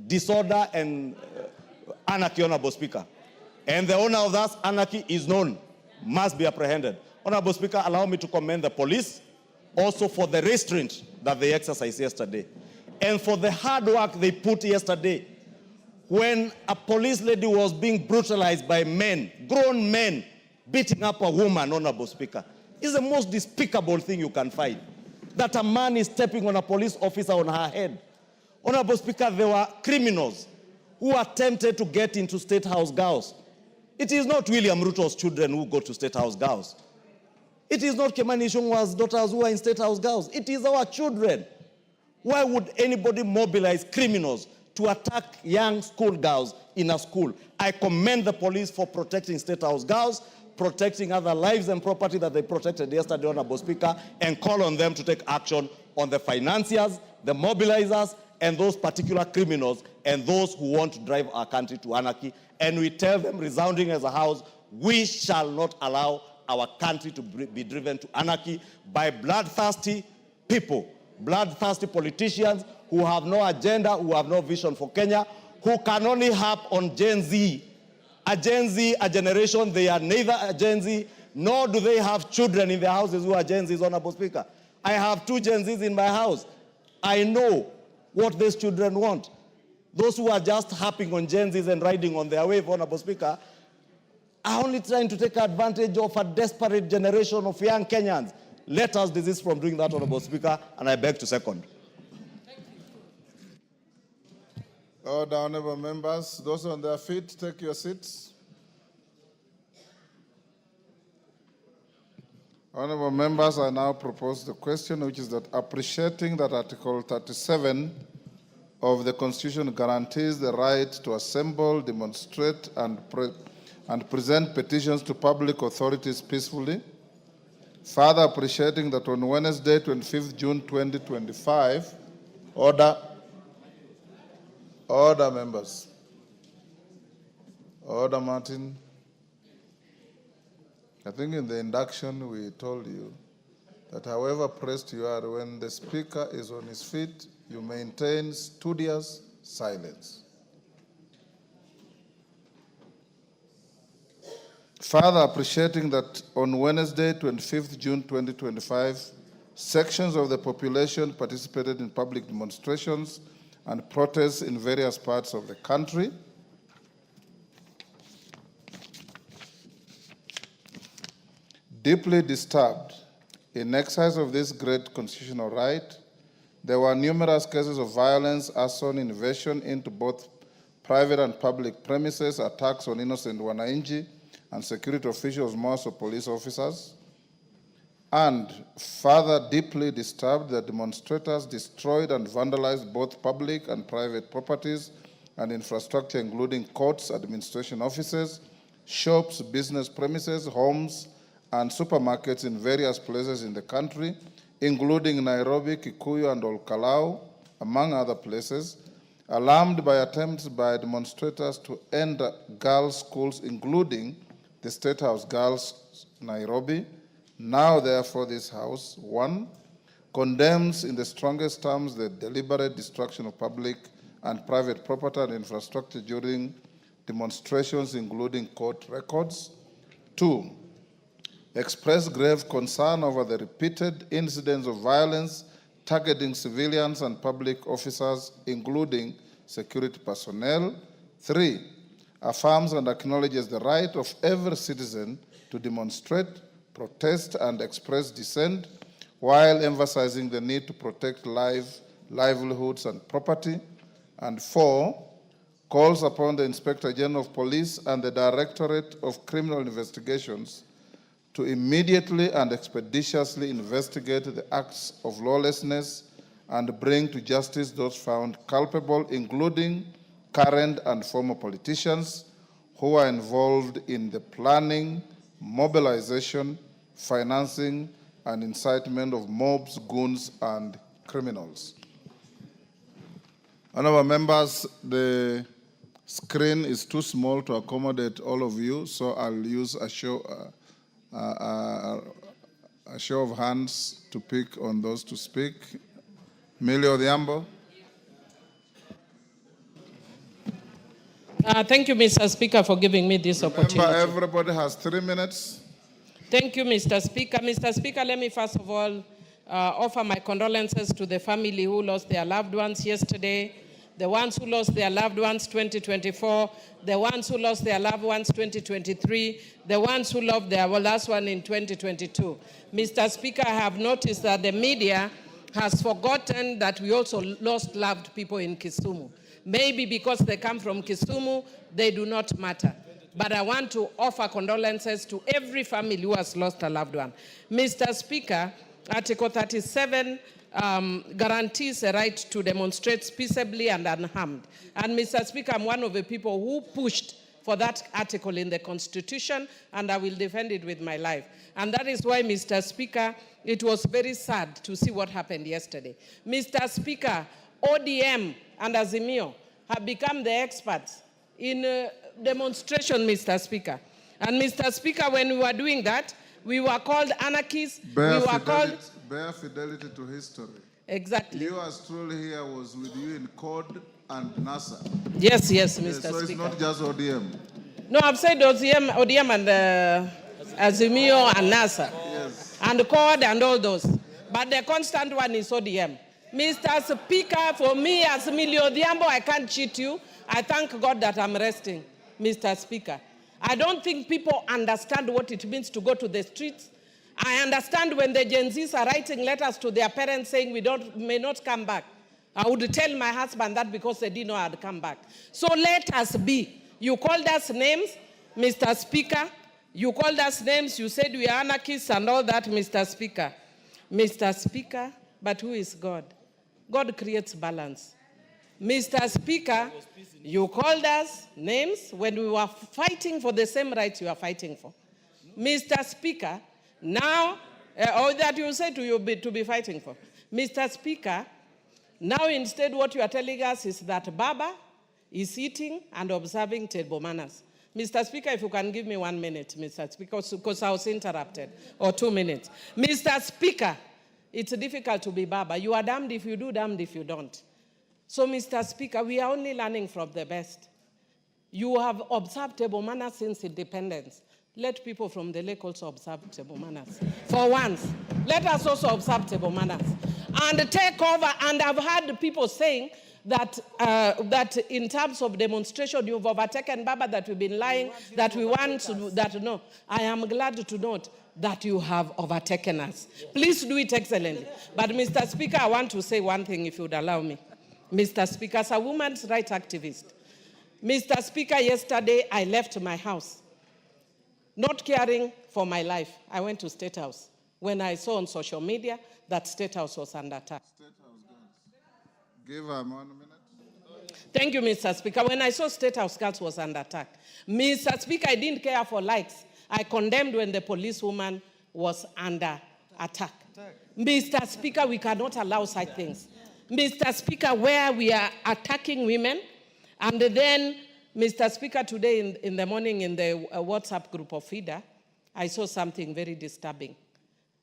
disorder, and anarchy, Honorable Speaker. And the owner of that anarchy is known, must be apprehended. Honorable Speaker, allow me to commend the police also for the restraint that they exercised yesterday and for the hard work they put yesterday when a police lady was being brutalized by men, grown men, beating up a woman, Honorable Speaker. It's the most despicable thing you can find, that a man is stepping on a police officer on her head. Honorable Speaker, there were criminals who attempted to get into State House girls. It is not William Ruto's children who go to State House girls. It is not Kemani Ichung'wah's daughters who are in State House girls. It is our children. Why would anybody mobilize criminals to attack young schoolgirls in a school? I commend the police for protecting State House girls, protecting other lives and property that they protected yesterday, Honorable Speaker, and call on them to take action on the financiers, the mobilizers, and those particular criminals, and those who want to drive our country to anarchy. And we tell them, resounding as a house, we shall not allow our country to be driven to anarchy by bloodthirsty people, bloodthirsty politicians who have no agenda, who have no vision for Kenya, who can only harp on Gen Z. A Gen Z, a generation, they are neither a Gen Z, nor do they have children in their houses who are Gen Zs, Honorable Speaker. I have 2 Gen Zs in my house. I know what these children want. Those who are just harping on Gen Zs and riding on their wave, Honorable Speaker, are only trying to take advantage of a desperate generation of young Kenyans. Let us desist from doing that, Honorable Speaker, and I beg to second. Order, honorable members. Those on their feet, take your seats. Honorable members, I now propose the question, which is that appreciating that Article 37 of the Constitution guarantees the right to assemble, demonstrate, and present petitions to public authorities peacefully. Further appreciating that on Wednesday, 25th June 2025, Order, members. Order, Martin. I think in the induction we told you that however pressed you are, when the speaker is on his feet, you maintain studious silence. Further appreciating that on Wednesday, 25th June 2025, sections of the population participated in public demonstrations and protests in various parts of the country. Deeply disturbed in exercise of this great constitutional right, there were numerous cases of violence, arson, invasion into both private and public premises, attacks on innocent wananchi and security officials, most of police officers. And further deeply disturbed, the demonstrators destroyed and vandalized both public and private properties and infrastructure, including courts, administration offices, shops, business premises, homes, and supermarkets in various places in the country, including Nairobi, Kikuyu, and Olkalau, among other places, alarmed by attempts by demonstrators to end girls' schools, including the State House Girls, Nairobi. Now, therefore, this House, 1, condemns in the strongest terms the deliberate destruction of public and private property and infrastructure during demonstrations, including court records. 2, express grave concern over the repeated incidents of violence targeting civilians and public officers, including security personnel. 3, affirms and acknowledges the right of every citizen to demonstrate, protest, and express dissent, while emphasizing the need to protect livelihoods and property. And 4, calls upon the Inspector General of Police and the Directorate of Criminal Investigations to immediately and expeditiously investigate the acts of lawlessness and bring to justice those found culpable, including current and former politicians who are involved in the planning, mobilization, financing, and incitement of mobs, goons, and criminals. Honorable members, the screen is too small to accommodate all of you, so I'll use a show of hands to pick on those to speak. Millie Odhiambo. Thank you, Mr. Speaker, for giving me this opportunity. Everybody has 3 minutes. Thank you, Mr. Speaker. Mr. Speaker, let me first of all offer my condolences to the family who lost their loved ones yesterday, the ones who lost their loved ones 2024, the ones who lost their loved ones 2023, the ones who lost their last one in 2022. Mr. Speaker, I have noticed that the media has forgotten that we also lost loved people in Kisumu. Maybe because they come from Kisumu, they do not matter. But I want to offer condolences to every family who has lost a loved one. Mr. Speaker, Article 37 guarantees a right to demonstrate peaceably and unharmed. And Mr. Speaker, I'm one of the people who pushed for that article in the Constitution, and I will defend it with my life. And that is why, Mr. Speaker, it was very sad to see what happened yesterday. Mr. Speaker, ODM and Azimio have become the experts in demonstration, Mr. Speaker. And Mr. Speaker, when we were doing that, we were called anarchists. Bare fidelity to history. Exactly. You as truly here was with you in CORD and NASA. Yes, Mr. Speaker. So it's not just ODM. No, I've said ODM and Azimio and NASA. Yes. And CORD and all those. But the constant one is ODM. Mr. Speaker, for me as Millie Odhiambo, I can't cheat you. I thank God that I'm resting, Mr. Speaker. I don't think people understand what it means to go to the streets. I understand when the Gen Zs are writing letters to their parents saying may not come back. I would tell my husband that because they didn't know I'd come back. So let us be. You called us names, Mr. Speaker. You called us names. You said we are anarchists and all that, Mr. Speaker. Mr. Speaker, but who is God? God creates balance. Mr. Speaker, you called us names when we were fighting for the same rights you are fighting for. Mr. Speaker, now, or that you said to be fighting for. Mr. Speaker, now instead what you are telling us is that Baba is eating and observing table manners. Mr. Speaker, if you can give me 1 minute, Mr. Speaker, because I was interrupted, or 2 minutes. Mr. Speaker, it's difficult to be Baba. You are damned if you do, damned if you don't. So, Mr. Speaker, we are only learning from the best. You have observed table manners since independence. Let people from the lake also observe table manners. For once, let us also observe table manners. And take over, and I've heard people saying that in terms of demonstration, you've overtaken Baba, that we've been lying, that we want to, that no. I am glad to note that you have overtaken us. Please do it excellently. But Mr. Speaker, I want to say one thing, if you would allow me. Mr. Speaker, as a women's rights activist, Mr. Speaker, yesterday I left my house, not caring for my life. I went to State House when I saw on social media that State House was under attack. State House girls. Give her 1 minute. Thank you, Mr. Speaker. When I saw State House girls was under attack, Mr. Speaker, I didn't care for likes. I condemned when the policewoman was under attack. Mr. Speaker, we cannot allow such things. Mr. Speaker, where we are attacking women, and then, Mr. Speaker, today in the morning in the WhatsApp group of FIDA, I saw something very disturbing,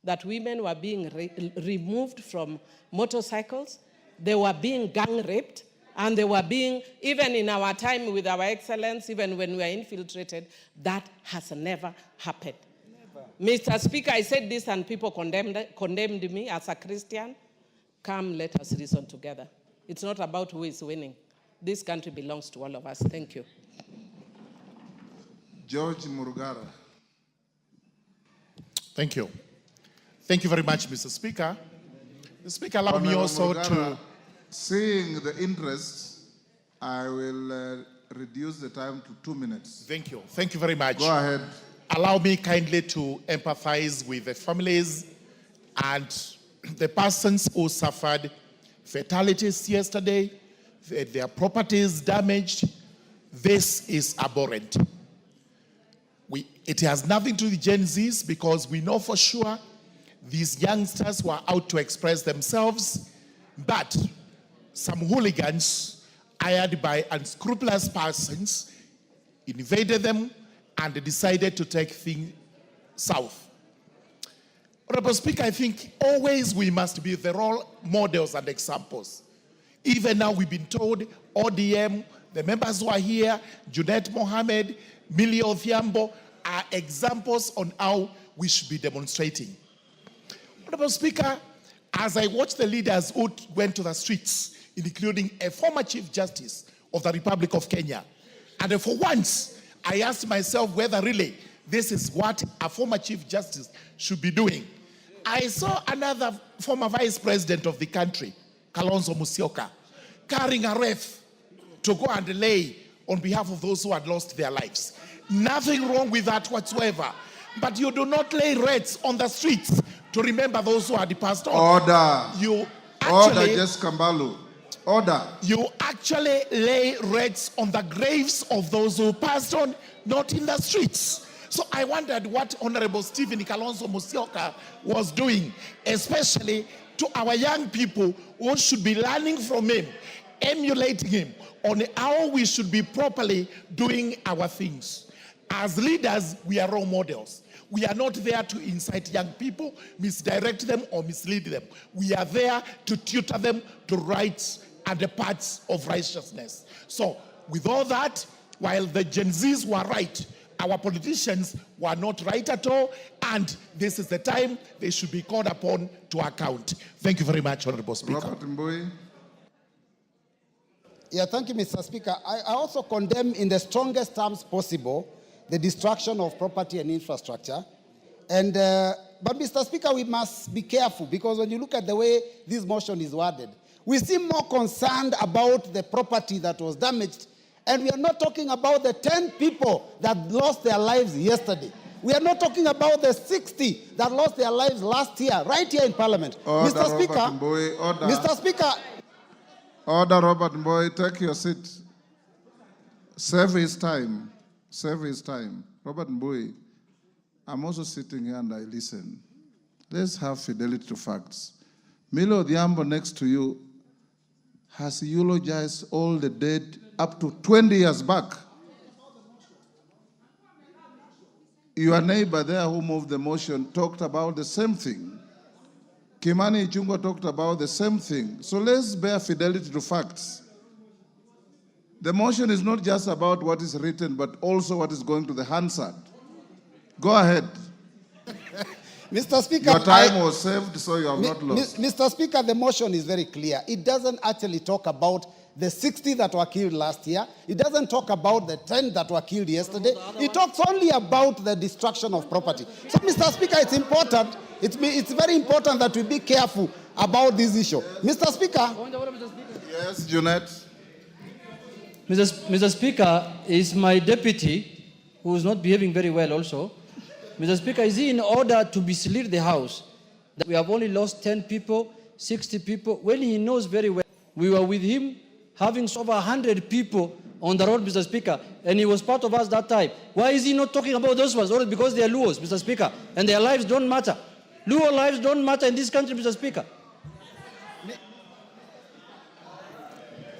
that women were being removed from motorcycles, they were being gang raped, and they were being, even in our time with our excellence, even when we are infiltrated, that has never happened. Never. Mr. Speaker, I said this and people condemned me as a Christian. Come, let us reason together. It's not about who is winning. This country belongs to all of us. Thank you. George Murugara. Thank you. Thank you very much, Mr. Speaker. The Speaker, allow me also to... Seeing the interest, I will reduce the time to 2 minutes. Thank you. Thank you very much. Go ahead. Allow me kindly to empathize with the families and the persons who suffered fatalities yesterday, their properties damaged. This is abhorrent. It has nothing to do with Gen Zs, because we know for sure these youngsters were out to express themselves, but some hooligans hired by unscrupulous persons invaded them and decided to take things south. Honorable Speaker, I think always we must be the role models and examples. Even now we've been told ODM, the members who are here, Junet Mohammed, Millie Odhiambo, are examples on how we should be demonstrating. Honorable Speaker, as I watch the leaders who went to the streets, including a former Chief Justice of the Republic of Kenya, and for once, I asked myself whether really this is what a former Chief Justice should be doing. I saw another former Vice President of the country, Kalonzo Musyoka, carrying a ref to go and lay on behalf of those who had lost their lives. Nothing wrong with that whatsoever. But you do not lay wreaths on the streets to remember those who had passed on. Order. You actually, Order, Jess Kambalu. Order. You actually lay wreaths on the graves of those who passed on, not in the streets. So I wondered what Honorable Stephen Kalonzo Musyoka was doing, especially to our young people who should be learning from him, emulating him on how we should be properly doing our things. As leaders, we are role models. We are not there to incite young people, misdirect them, or mislead them. We are there to tutor them to rights and the paths of righteousness. So, with all that, while the Gen Zs were right, our politicians were not right at all, and this is the time they should be called upon to account. Thank you very much, Honorable Speaker. Robert Mbui. Yeah, thank you, Mr. Speaker. I also condemn in the strongest terms possible the destruction of property and infrastructure. And, but Mr. Speaker, we must be careful, because when you look at the way this motion is worded, we seem more concerned about the property that was damaged, and we are not talking about the 10 people that lost their lives yesterday. We are not talking about the 60 that lost their lives last year, right here in Parliament. Order, Mr. Speaker, Mbui, order. Mr. Speaker. Order, Robert Mbui, take your seat. Save his time. Save his time. Robert Mbui, I'm also sitting here and I listen. Let's have fidelity to facts. Milo Odhiambo next to you has eulogized all the dead up to 20 years back. Your neighbor there who moved the motion talked about the same thing. Kimani Ichung'wah talked about the same thing. So let's bear fidelity to facts. The motion is not just about what is written, but also what is going to the Hansard. Go ahead. Mr. Speaker, your time was saved, so you have not lost. Mr. Speaker, the motion is very clear. It doesn't actually talk about the 60 that were killed last year. It doesn't talk about the 10 that were killed yesterday. It talks only about the destruction of property. So, Mr. Speaker, it's important. It's very important that we be careful about this issue. Mr. Speaker. Yes, Junet. Mr. Speaker, is my deputy, who is not behaving very well also. Mr. Speaker, is he in order to mislead the House that we have only lost 10 people, 60 people, when he knows very well we were with him having over 100 people on the road, Mr. Speaker, and he was part of us that time. Why is he not talking about those ones? Or because they are Luos, Mr. Speaker, and their lives don't matter. Luo lives don't matter in this country, Mr. Speaker.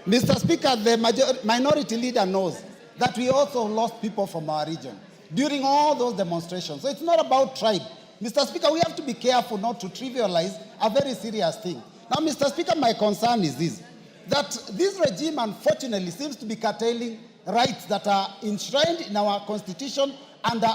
Mr. Speaker, the minority leader knows that we also lost people from our region during all those demonstrations. So it's not about tribe. Mr. Speaker, we have to be careful not to trivialize a very serious thing. Now, Mr. Speaker, my concern is this, that this regime, unfortunately, seems to be curtailing rights that are enshrined in our Constitution under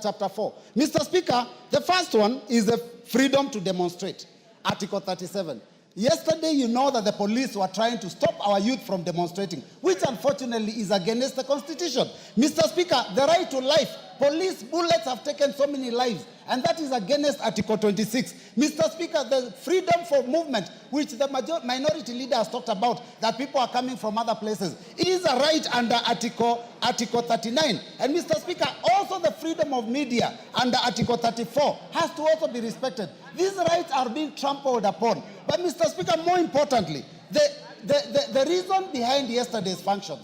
Chapter 4. Mr. Speaker, the first one is the freedom to demonstrate, Article 37. Yesterday, you know that the police were trying to stop our youth from demonstrating, which unfortunately is against the Constitution. Mr. Speaker, the right to life, police bullets have taken so many lives, and that is against Article 26. Mr. Speaker, the freedom for movement, which the minority leader has talked about, that people are coming from other places, is a right under Article 39. And Mr. Speaker, also the freedom of media under Article 34 has to also be respected. These rights are being trampled upon. But Mr. Speaker, more importantly, the reason behind yesterday's function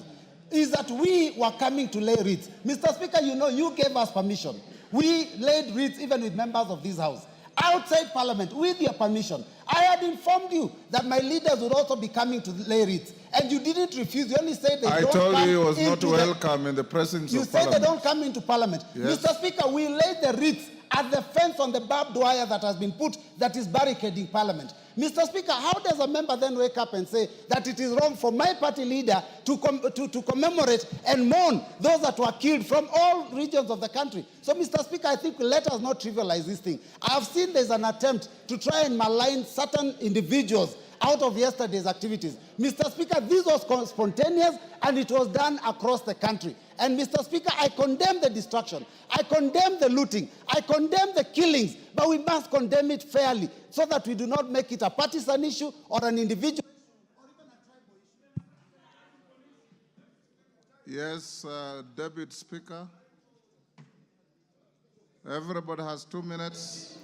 is that we were coming to lay wreaths. Mr. Speaker, you know, you gave us permission. We laid wreaths even with members of this House. Outside Parliament, with your permission. I had informed you that my leaders would also be coming to lay wreaths. And you didn't refuse. You only said they don't come. I told you he was not welcome in the presence of Parliament. You said they don't come into Parliament. Yes. Mr. Speaker, we laid the wreaths at the fence on the barbed wire that has been put that is barricading Parliament. Mr. Speaker, how does a member then wake up and say that it is wrong for my party leader to commemorate and mourn those that were killed from all regions of the country? So, Mr. Speaker, I think let us not trivialize this thing. I have seen there's an attempt to try and malign certain individuals out of yesterday's activities. Mr. Speaker, this was spontaneous and it was done across the country. And Mr. Speaker, I condemn the destruction. I condemn the looting. I condemn the killings. But we must condemn it fairly so that we do not make it a partisan issue or an individual. Yes, Deputy Speaker. Everybody has 2 minutes.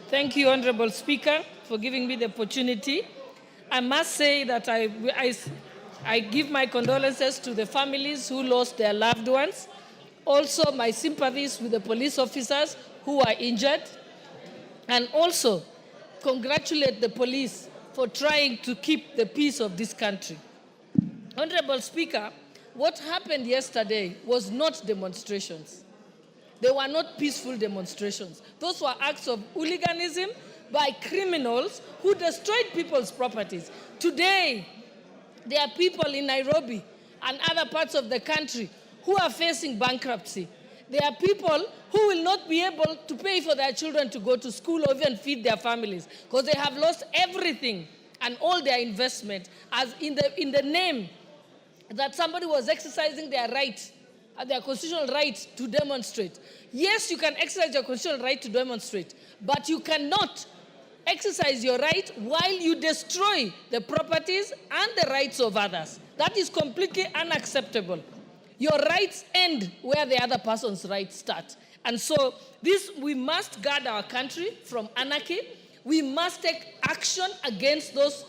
Thank you, Honorable Speaker, for giving me the opportunity. I must say that I give my condolences to the families who lost their loved ones. Also, my sympathies with the police officers who are injured. And also, congratulate the police for trying to keep the peace of this country. Honorable Speaker, what happened yesterday was not demonstrations. They were not peaceful demonstrations. Those were acts of hooliganism by criminals who destroyed people's properties. Today, there are people in Nairobi and other parts of the country who are facing bankruptcy. There are people who will not be able to pay for their children to go to school or even feed their families because they have lost everything and all their investment as in the name that somebody was exercising their right, their constitutional right to demonstrate. Yes, you can exercise your constitutional right to demonstrate, but you cannot exercise your right while you destroy the properties and the rights of others. That is completely unacceptable. Your rights end where the other person's rights start. And so we must guard our country from anarchy. We must take action against those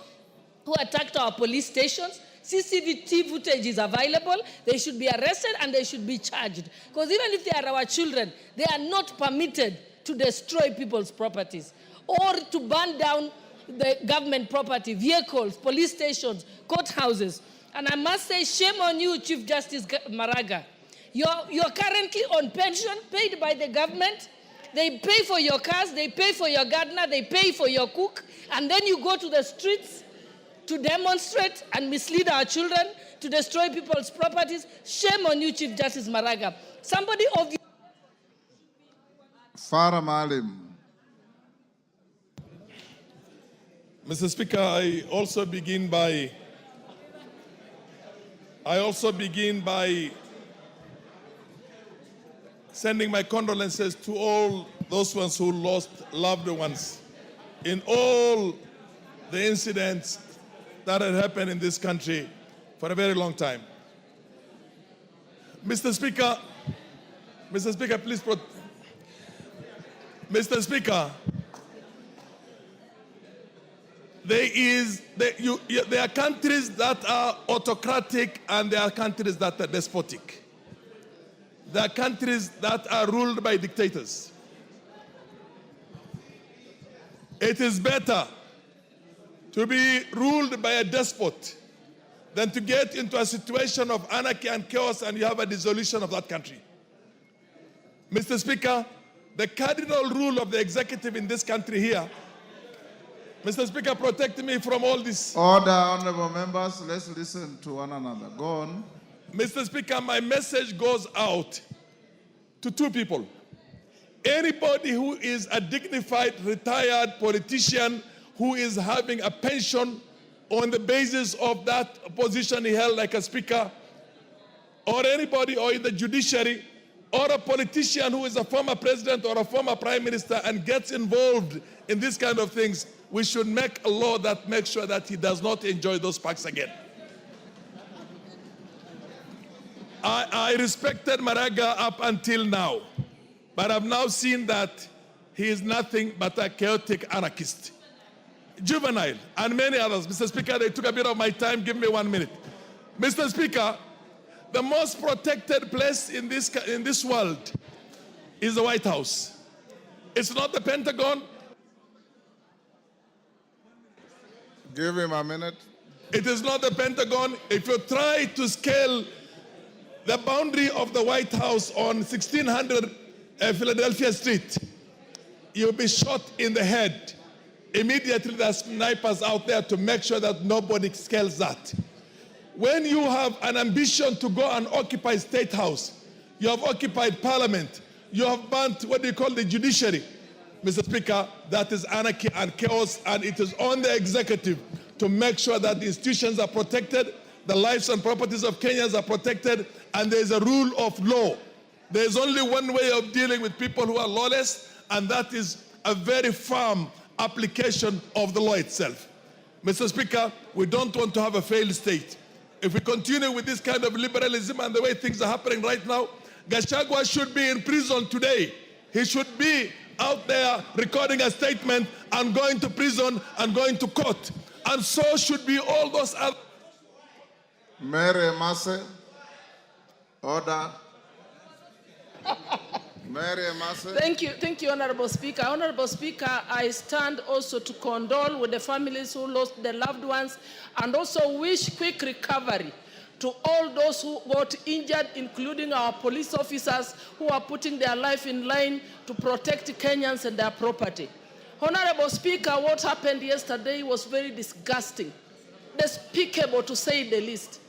who attacked our police stations. CCTV footage is available. They should be arrested and they should be charged. Because even if they are our children, they are not permitted to destroy people's properties or to burn down the government property, vehicles, police stations, courthouses. And I must say, shame on you, Chief Justice Maraga. You're currently on pension paid by the government. They pay for your cars, they pay for your gardener, they pay for your cook, and then you go to the streets to demonstrate and mislead our children, to destroy people's properties. Shame on you, Chief Justice Maraga. Somebody of you. Farah Malim. Mr. Speaker, I also begin by sending my condolences to all those ones who lost loved ones in all the incidents that had happened in this country for a very long time. Mr. Speaker, please Mr. Speaker, there are countries that are autocratic and there are countries that are despotic. There are countries that are ruled by dictators. It is better to be ruled by a despot than to get into a situation of anarchy and chaos and you have a dissolution of that country. Mr. Speaker, the cardinal rule of the executive in this country here, Mr. Speaker, protect me from all this. Order, honorable members. Let's listen to one another. Go on. Mr. Speaker, my message goes out to two people. Anybody who is a dignified, retired politician who is having a pension on the basis of that position he held like a speaker, or anybody or in the judiciary, or a politician who is a former president or a former prime minister and gets involved in these kind of things, we should make a law that makes sure that he does not enjoy those perks again. I respected Maraga up until now, but I've now seen that he is nothing but a chaotic anarchist. Juvenile and many others. Mr. Speaker, they took a bit of my time. Give me 1 minute. Mr. Speaker, the most protected place in this world is the White House. It's not the Pentagon. Give him a minute. It is not the Pentagon. If you try to scale the boundary of the White House on 1600 Philadelphia Street, you'll be shot in the head. Immediately there are snipers out there to make sure that nobody scales that. When you have an ambition to go and occupy State House, you have occupied Parliament, you have burnt what they call the judiciary, Mr. Speaker, that is anarchy and chaos, and it is on the executive to make sure that the institutions are protected, the lives and properties of Kenyans are protected, and there is a rule of law. There is only one way of dealing with people who are lawless, and that is a very firm application of the law itself. Mr. Speaker, we don't want to have a failed state. If we continue with this kind of liberalism and the way things are happening right now, Gachagua should be in prison today. He should be out there recording a statement and going to prison and going to court. And so should be all those other... Mary Masse. Order. Mary Masse. Thank you, Honorable Speaker. Honorable Speaker, I stand also to condole with the families who lost their loved ones and also wish quick recovery to all those who got injured, including our police officers who are putting their life in line to protect Kenyans and their property. Honorable Speaker, what happened yesterday was very disgusting, despicable to say the least.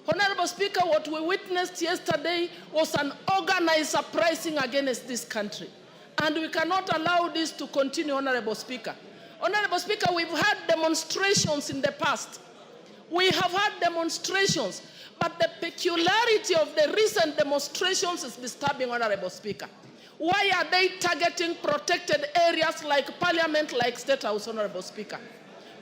Honorable Speaker, what we witnessed yesterday was an organized uprising against this country. And we cannot allow this to continue, Honorable Speaker. Honorable Speaker, we've had demonstrations in the past. We have had demonstrations, but the peculiarity of the recent demonstrations is disturbing, Honorable Speaker. Why are they targeting protected areas like Parliament, like State House, Honorable Speaker?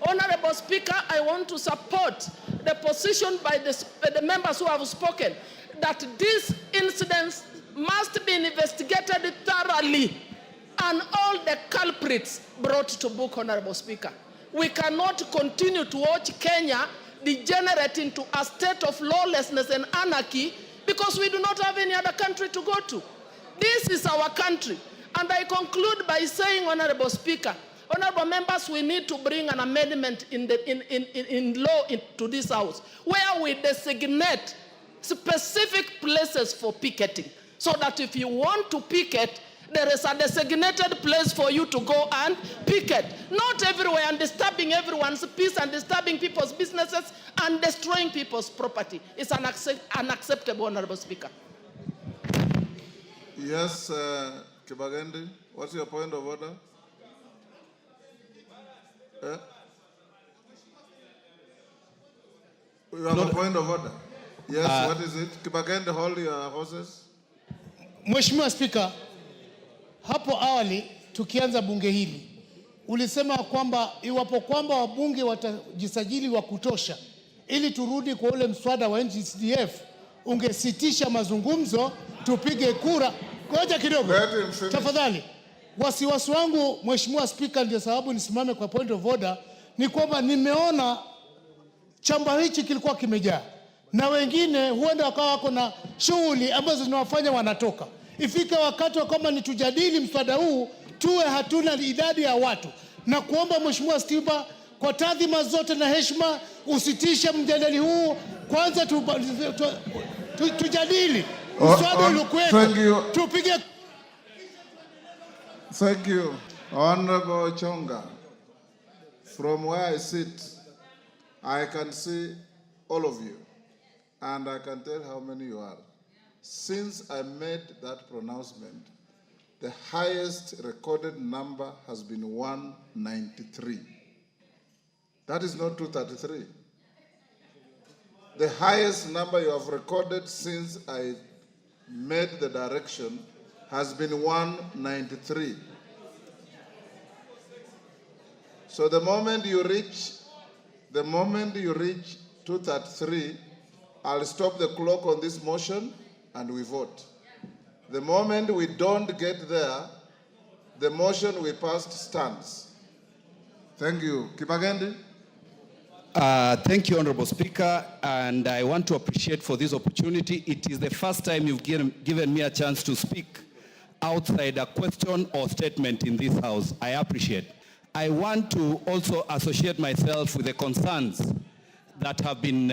Honorable Speaker, I want to support the position by the members who have spoken that these incidents must be investigated thoroughly and all the culprits brought to book, Honorable Speaker. We cannot continue to watch Kenya degenerate into a state of lawlessness and anarchy because we do not have any other country to go to. This is our country. And I conclude by saying, Honorable Speaker, honorable members, we need to bring an amendment in law to this House where we designate specific places for picketing so that if you want to picket, there is a designated place for you to go and picket. Not everywhere and disturbing everyone's peace and disturbing people's businesses and destroying people's property. It's unacceptable, Honorable Speaker. Yes, Kibagende, what's your point of order? You have a point of order? Yes, what is it? Kibagende, hold your horses. Mheshimiwa Spika, hapo awali tukianza bunge hili ulisema kwamba iwapo kwamba wabunge watajisajili wa kutosha ili turudi kwa ule mswada wa NGCDF ungesitisha mazungumzo tupige kura. Ngoja kidogo tafadhali. Wasiwasi wangu Mheshimiwa Spika, ndio sababu nisimame kwa point of order ni kwamba nimeona chamba hichi kilikuwa kimejaa, na wengine huenda wakawa wako na shughuli ambazo zinawafanya wanatoka. Ifike wakati wa kwamba ni tujadili mswada huu, tuwe hatuna idadi ya watu, na kuomba Mheshimiwa Spika, kwa taadhima zote na heshima, usitishe mjadala huu kwanza, tujadili mswada uliokuwepo, tupige. Thank you, Honorable Chonga. From where I sit, I can see all of you, and I can tell how many you are. Since I made that pronouncement, the highest recorded number has been 193. That is not 233. The highest number you have recorded since I made the direction has been 193. So the moment you reach 233, I'll stop the clock on this motion and we vote. The moment we don't get there, the motion we passed stands. Thank you. Kibagendi? Thank you, Honorable Speaker, and I want to appreciate for this opportunity. It is the first time you've given me a chance to speak outside a question or statement in this House. I appreciate. I want to also associate myself with the concerns that have been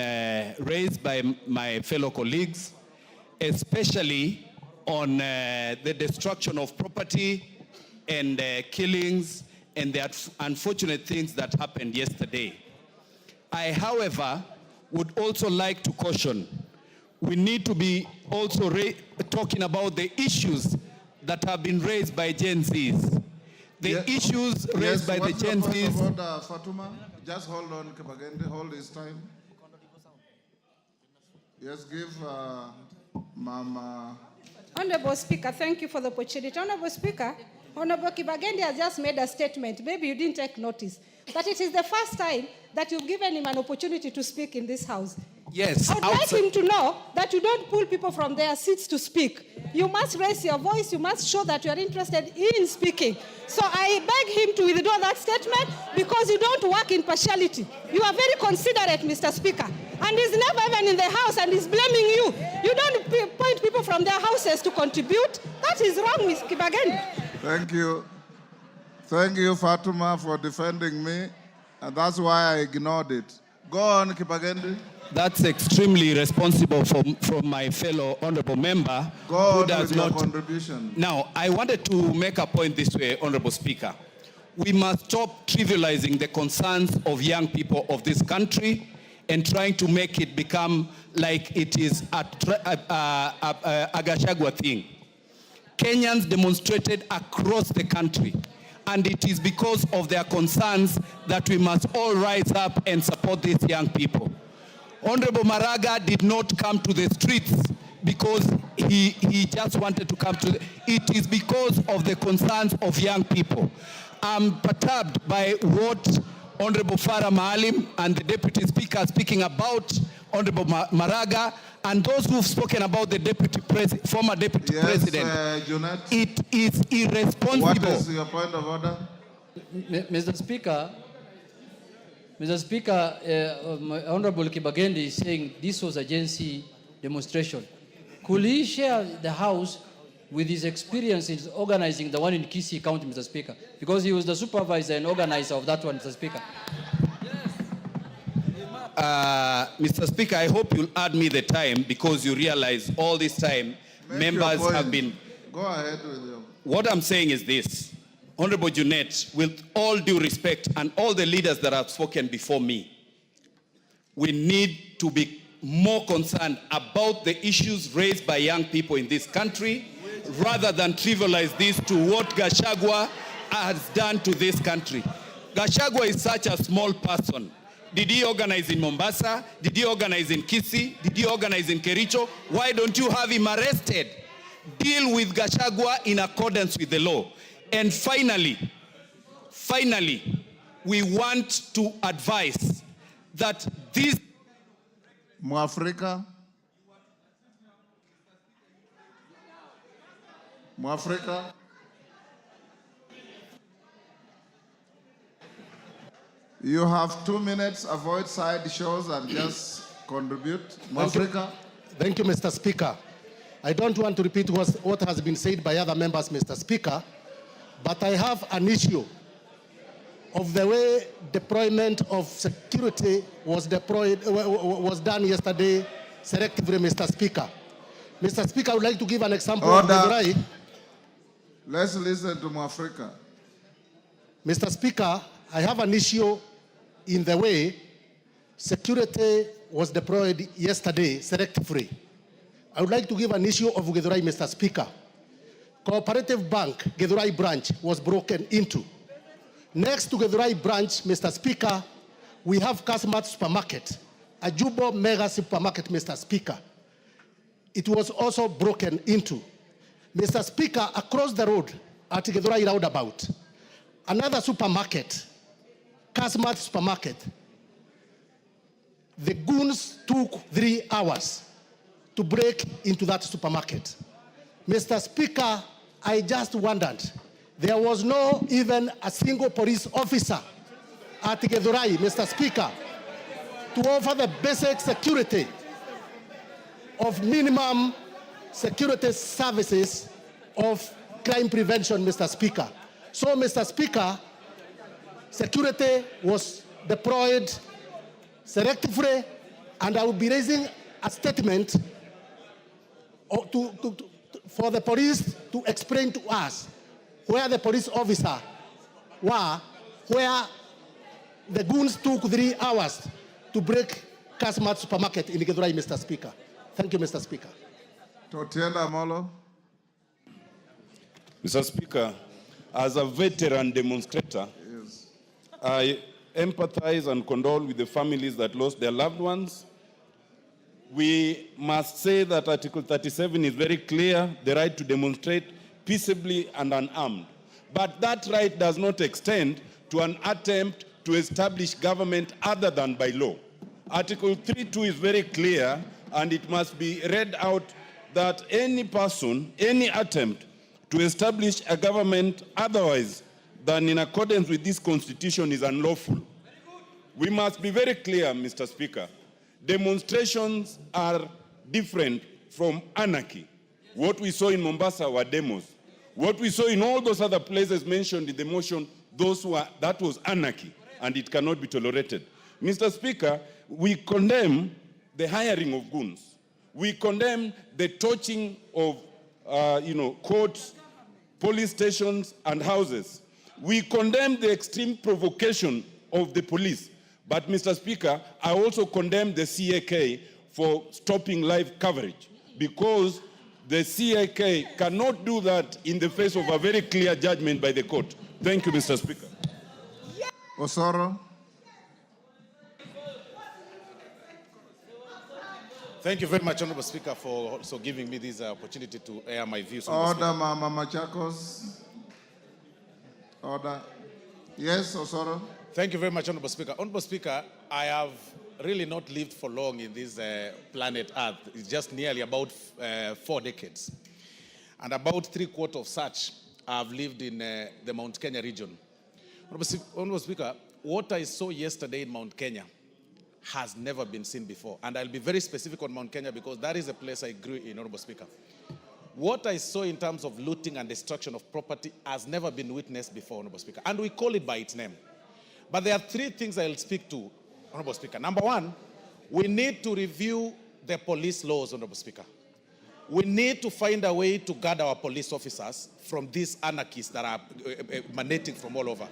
raised by my fellow colleagues, especially on the destruction of property and killings and the unfortunate things that happened yesterday. I, however, would also like to caution, we need to be also talking about the issues that have been raised by GenZs. The issues raised by the GenZs. Fatuma, just hold on, Kibagendi, hold his time. Yes, give Mama. Honorable Speaker, thank you for the opportunity. Honorable Speaker, Honorable Kibagendi has just made a statement. Maybe you didn't take notice. But it is the first time that you've given him an opportunity to speak in this House. Yes. I would like him to know that you don't pull people from their seats to speak. You must raise your voice. You must show that you are interested in speaking. So I beg him to withdraw that statement because you don't work in partiality. You are very considerate, Mr. Speaker. And he's never even in the House and he's blaming you. You don't point people from their houses to contribute. That is wrong, Ms. Kibagendi. Thank you. Thank you, Fatuma, for defending me. And that's why I ignored it. Go on, Kibagendi. That's extremely responsible from my fellow honorable member. Go who on does with your not. contribution. Now, I wanted to make a point this way, Honorable Speaker. We must stop trivializing the concerns of young people of this country and trying to make it become like it is a Gachagua thing. Kenyans demonstrated across the country, and it is because of their concerns that we must all rise up and support these young people. Honorable Maraga did not come to the streets because he just wanted to come to it is because of the concerns of young people. I'm perturbed by what Honorable Farah Maalim and the Deputy Speaker speaking about Honorable Maraga and those who've spoken about the former Deputy President. It is irresponsible. What is your point of order? Mr. Speaker, Honorable Kibagendi is saying this was a GenZ demonstration. Could he share the House with his experience in organizing the one in Kisii County, Mr. Speaker? Because he was the supervisor and organizer of that one, Mr. Speaker. Mr. Speaker, I hope you'll add me the time because you realize all this time members have been... Go ahead with you. What I'm saying is this. Honorable Junet, with all due respect and all the leaders that have spoken before me, we need to be more concerned about the issues raised by young people in this country rather than trivialize this to what Gachagua has done to this country. Gachagua is such a small person. Did he organize in Mombasa? Did he organize in Kisii? Did he organize in Kericho? Why don't you have him arrested? Deal with Gachagua in accordance with the law. And finally, we want to advise that this... Mwafrika? You have 2 minutes. Avoid side shows and just contribute. Africa. Thank you, Mr. Speaker. I don't want to repeat what has been said by other members, Mr. Speaker, but I have an issue of the way deployment of security was done yesterday selectively, Mr. Speaker. Mr. Speaker, I would like to give an example. Order. Let's listen to Mwafrika. Mr. Speaker, I have an issue in the way security was deployed yesterday selectively. I would like to give an issue of Githurai, Mr. Speaker. Cooperative Bank, Githurai branch, was broken into. Next to Githurai branch, Mr. Speaker, we have Kasmat Supermarket, a Jubo mega supermarket, Mr. Speaker. It was also broken into. Mr. Speaker, across the road at Githurai roundabout, another supermarket, Kasmat Supermarket, the goons took 3 hours to break into that supermarket. Mr. Speaker, I just wondered, there was no even a single police officer at Githurai, Mr. Speaker, to offer the basic security of minimum security services of crime prevention, Mr. Speaker. So, Mr. Speaker, security was deployed selectively, and I will be raising a statement for the police to explain to us where the police officer were, where the goons took 3 hours to break Kasmat Supermarket in Githurai, Mr. Speaker. Thank you, Mr. Speaker. Totienda Molo. Mr. Speaker, as a veteran demonstrator, yes, I empathize and condole with the families that lost their loved ones. We must say that Article 37 is very clear, the right to demonstrate peaceably and unarmed. But that right does not extend to an attempt to establish government other than by law. Article 3.2 is very clear, and it must be read out that any person, any attempt to establish a government otherwise than in accordance with this constitution is unlawful. We must be very clear, Mr. Speaker. Demonstrations are different from anarchy. What we saw in Mombasa were demos. What we saw in all those other places mentioned in the motion, that was anarchy, and it cannot be tolerated. Mr. Speaker, we condemn the hiring of goons. We condemn the torching of courts, police stations, and houses. We condemn the extreme provocation of the police. But, Mr. Speaker, I also condemn the CAK for stopping live coverage, because the CAK cannot do that in the face of a very clear judgment by the court. Thank you, Mr. Speaker. Osoro. Thank you very much, Honorable Speaker, for also giving me this opportunity to air my views. Order, Mama Machakos. Order. Yes, Osoro. Thank you very much, Honorable Speaker. Honorable Speaker, I have really not lived for long in this planet Earth. It's just nearly about 4 decades. And about 3/4 of such I've lived in the Mount Kenya region. Honorable Speaker, what I saw yesterday in Mount Kenya has never been seen before. And I'll be very specific on Mount Kenya because that is a place I grew in, Honorable Speaker. What I saw in terms of looting and destruction of property has never been witnessed before, Honorable Speaker. And we call it by its name. But there are 3 things I'll speak to, Honorable Speaker. Number 1, we need to review the police laws, Honorable Speaker. We need to find a way to guard our police officers from these anarchists that are emanating from all over.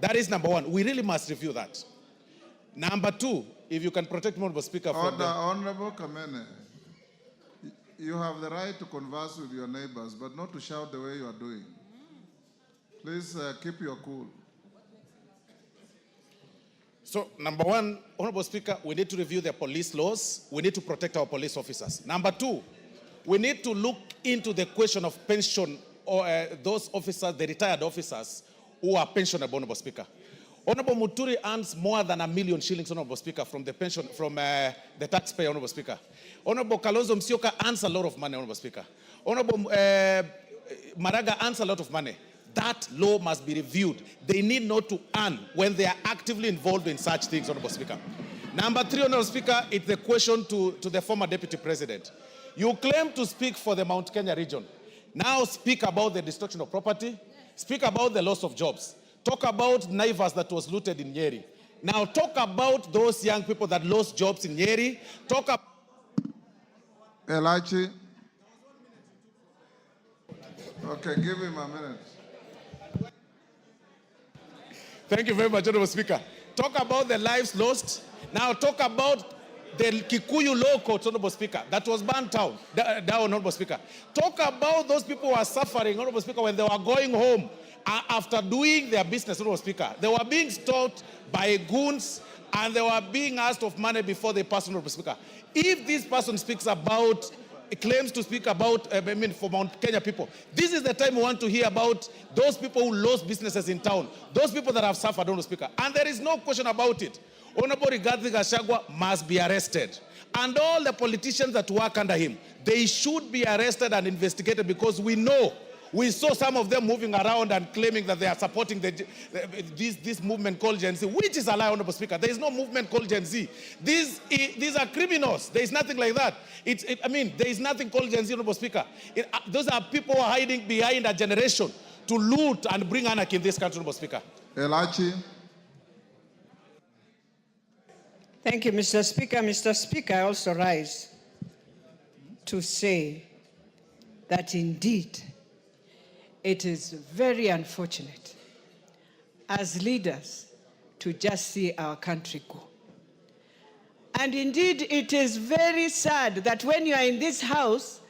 That is number 1. We really must review that. Number 2, if you can protect, Honorable Speaker, from Honorable Kamene, you have the right to converse with your neighbors, but not to shout the way you are doing. Please keep your cool. So, number 1, Honorable Speaker, we need to review the police laws. We need to protect our police officers. Number 2, we need to look into the question of pension or those officers, the retired officers who are pensionable, Honorable Speaker. Honorable Muturi earns more than 1 million shillings, Honorable Speaker, from the pension, from the taxpayer, Honorable Speaker. Honorable Kalonzo Musyoka earns a lot of money, Honorable Speaker. Honorable Maraga earns a lot of money. that law must be reviewed. They need not to earn when they are actively involved in such things, Honorable Speaker. Number 3, Honorable Speaker, it's the question to the former Deputy President. You claim to speak for the Mount Kenya region. Now speak about the destruction of property. Speak about the loss of jobs. Talk about Naivas that was looted in Nyeri. Now talk about those young people that lost jobs in Nyeri. Talk about... Elachi. Okay, give him a minute. Thank you very much, Honorable Speaker. Talk about the lives lost. Now talk about the Kikuyu Law Court, Honorable Speaker, that was burnt down, Honorable Speaker. Talk about those people who are suffering, Honorable Speaker, when they were going home after doing their business, Honorable Speaker. They were being stopped by goons and they were being asked of money before they passed, Honorable Speaker. If this person claims to speak about, for Mount Kenya people, this is the time we want to hear about those people who lost businesses in town, those people that have suffered, Honorable Speaker. And there is no question about it. Honorable Rigathi Gachagua must be arrested. And all the politicians that work under him, they should be arrested and investigated, because we saw some of them moving around and claiming that they are supporting this movement called GenZ, which is a lie, Honorable Speaker. There is no movement called GenZ. These are criminals. There is nothing like that. There is nothing called GenZ, Honorable Speaker. Those are people who are hiding behind a generation to loot and bring anarchy in this country, Honorable Speaker. Elachi. Thank you, Mr. Speaker. Mr. Speaker, I also rise to say that indeed it is very unfortunate as leaders to just see our country go. And indeed, it is very sad that when you are in this house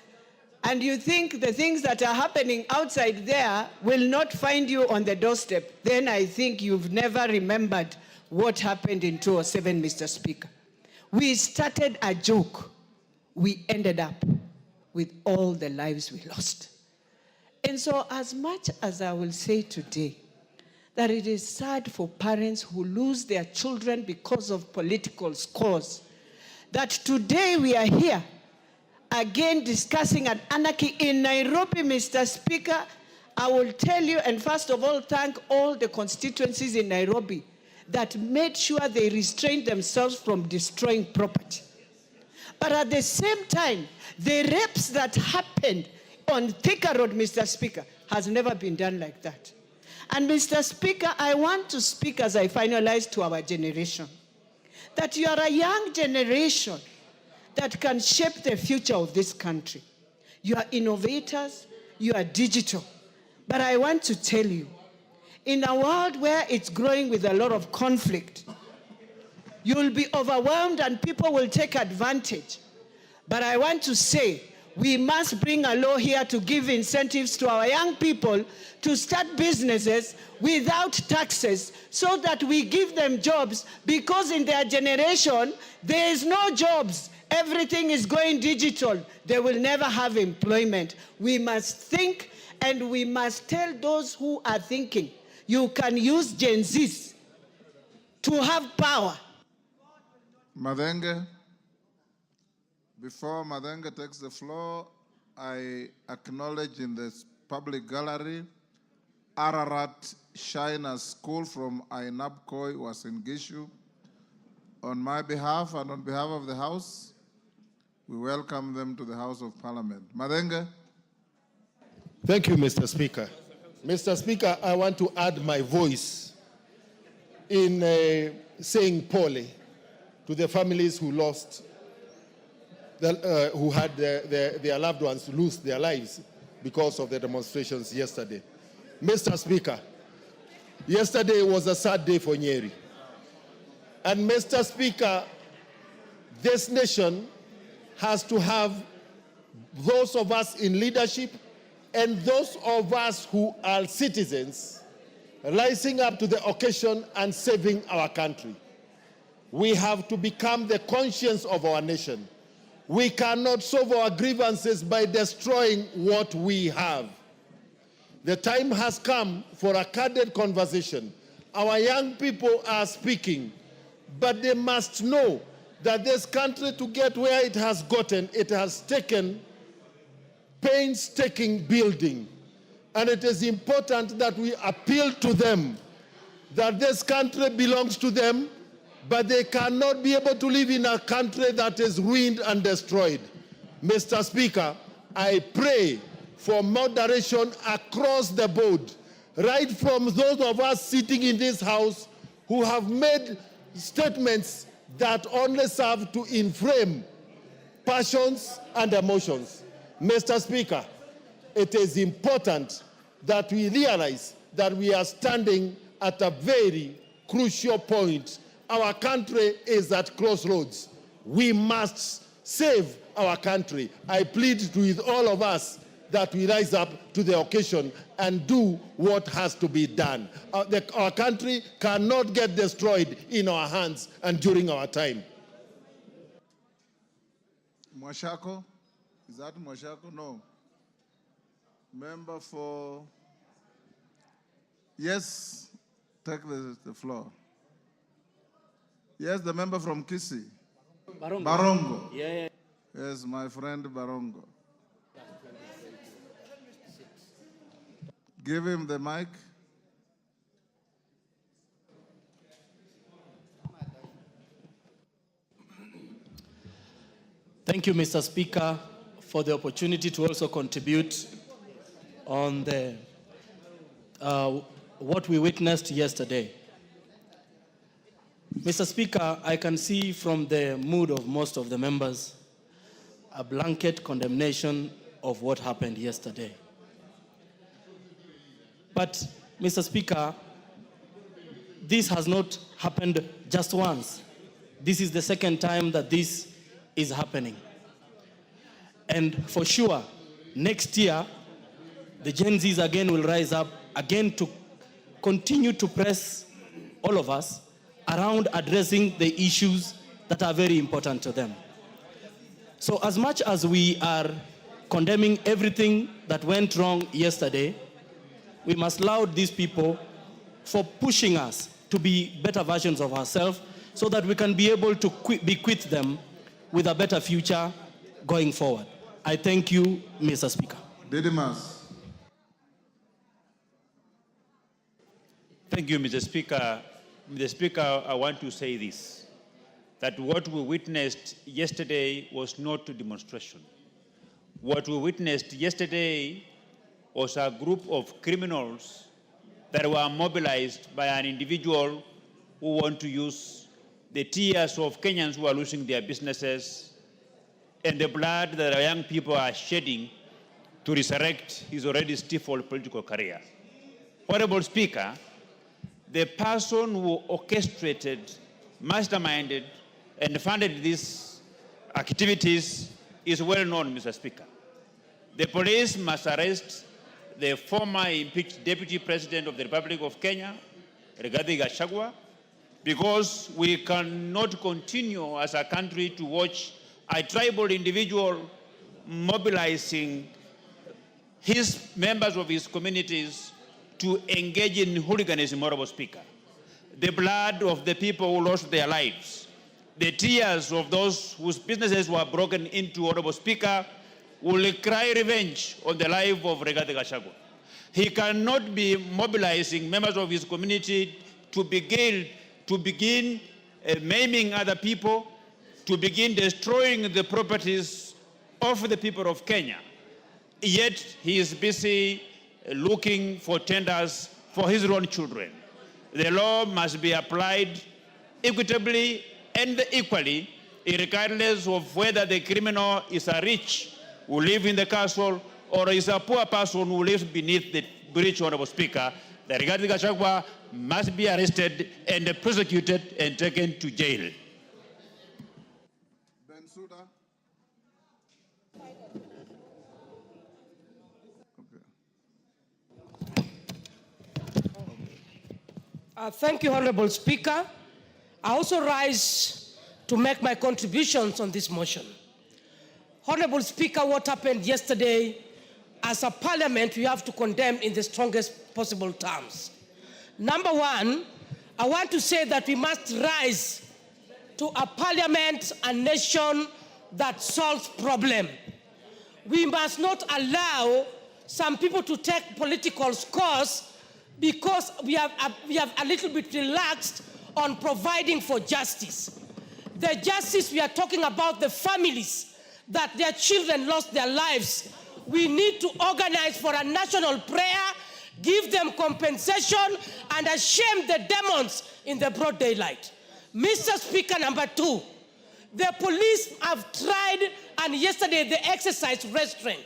and you think the things that are happening outside there will not find you on the doorstep, then I think you've never remembered what happened in 2007, Mr. Speaker. We started a joke. We ended up with all the lives we lost. And so as much as I will say today that it is sad for parents who lose their children because of political scores, that today we are here again discussing an anarchy in Nairobi, Mr. Speaker, I will tell you, and first of all, thank all the constituencies in Nairobi that made sure they restrained themselves from destroying property. But at the same time, the rapes that happened on Thika Road, Mr. Speaker, has never been done like that. And Mr. Speaker, I want to speak as I finalize to our generation, that you are a young generation that can shape the future of this country. You are innovators, you are digital. But I want to tell you, in a world where it's growing with a lot of conflict, you will be overwhelmed and people will take advantage. But I want to say, we must bring a law here to give incentives to our young people to start businesses without taxes so that we give them jobs, because in their generation, there is no jobs. Everything is going digital. They will never have employment. We must think, and we must tell those who are thinking, you can use GenZs to have power. Madenge. Before Madenge takes the floor, I acknowledge in this public gallery Ararat Shiner School from Ainabkoi was in Gishu. On my behalf and on behalf of the House, we welcome them to the House of Parliament. Madenge. Thank you, Mr. Speaker. Mr. Speaker, I want to add my voice in saying pole to the families who lost, who had their loved ones lose their lives because of the demonstrations yesterday. Mr. Speaker, yesterday was a sad day for Nyeri. And Mr. Speaker, this nation has to have those of us in leadership and those of us who are citizens rising up to the occasion and saving our country. We have to become the conscience of our nation. We cannot solve our grievances by destroying what we have. The time has come for a candid conversation. Our young people are speaking, but they must know that this country, to get where it has gotten, it has taken painstaking building. and it is important that we appeal to them that this country belongs to them, but they cannot be able to live in a country that is ruined and destroyed. Mr. Speaker, I pray for moderation across the board, right from those of us sitting in this house who have made statements that only serve to inflame passions and emotions. Mr. Speaker, it is important that we realize that we are standing at a very crucial point. Our country is at crossroads. We must save our country. I plead with all of us that we rise up to the occasion and do what has to be done. Our country cannot get destroyed in our hands and during our time. Mwashako? Is that Mwashako? No. Member for... Yes, take the floor. Yes, the member from Kisii. Barongo. Barongo. Yeah. Yes, my friend Barongo. Give him the mic. Thank you, Mr. Speaker, for the opportunity to also contribute on the what we witnessed yesterday. Mr. Speaker, I can see from the mood of most of the members a blanket condemnation of what happened yesterday. But, Mr. Speaker, this has not happened just once. This is the second time that this is happening. And for sure, next year, the Gen Zs again will rise up again to continue to press all of us around addressing the issues that are very important to them. So as much as we are condemning everything that went wrong yesterday, we must laud these people for pushing us to be better versions of ourselves so that we can be able to bequeath them with a better future going forward. I thank you, Mr. Speaker. Didymus. Thank you, Mr. Speaker. Mr. Speaker, I want to say this, that what we witnessed yesterday was not a demonstration. What we witnessed yesterday was a group of criminals that were mobilized by an individual who want to use the tears of Kenyans who are losing their businesses and the blood that our young people are shedding to resurrect his already stifled political career. Honorable Speaker, the person who orchestrated, masterminded, and funded these activities is well known, Mr. Speaker. The police must arrest the former impeached Deputy President of the Republic of Kenya, Rigathi Gachagua, because we cannot continue as a country to watch a tribal individual mobilizing his members of his communities to engage in hooliganism, Honorable Speaker. The blood of the people who lost their lives, the tears of those whose businesses were broken into, Honorable Speaker, will cry revenge on the life of Rigathi Gachagua. He cannot be mobilizing members of his community to begin maiming other people, to begin destroying the properties of the people of Kenya. Yet he is busy looking for tenders for his own children. The law must be applied equitably and equally, regardless of whether the criminal is a rich who lives in the castle or is a poor person who lives beneath the bridge, Honorable Speaker. The Rigathi Gachagua must be arrested and prosecuted and taken to jail. Thank you, Honorable Speaker. I also rise to make my contributions on this motion. Honorable Speaker, what happened yesterday, as a parliament, we have to condemn in the strongest possible terms. Number one, I want to say that we must rise to a parliament, a nation that solves problems. We must not allow some people to take political scores because we have a little bit relaxed on providing for justice. The justice we are talking about, the families that their children lost their lives. We need to organize for a national prayer, give them compensation, and shame the demons in the broad daylight. Mr. Speaker, number 2, the police have tried, and yesterday they exercised restraint.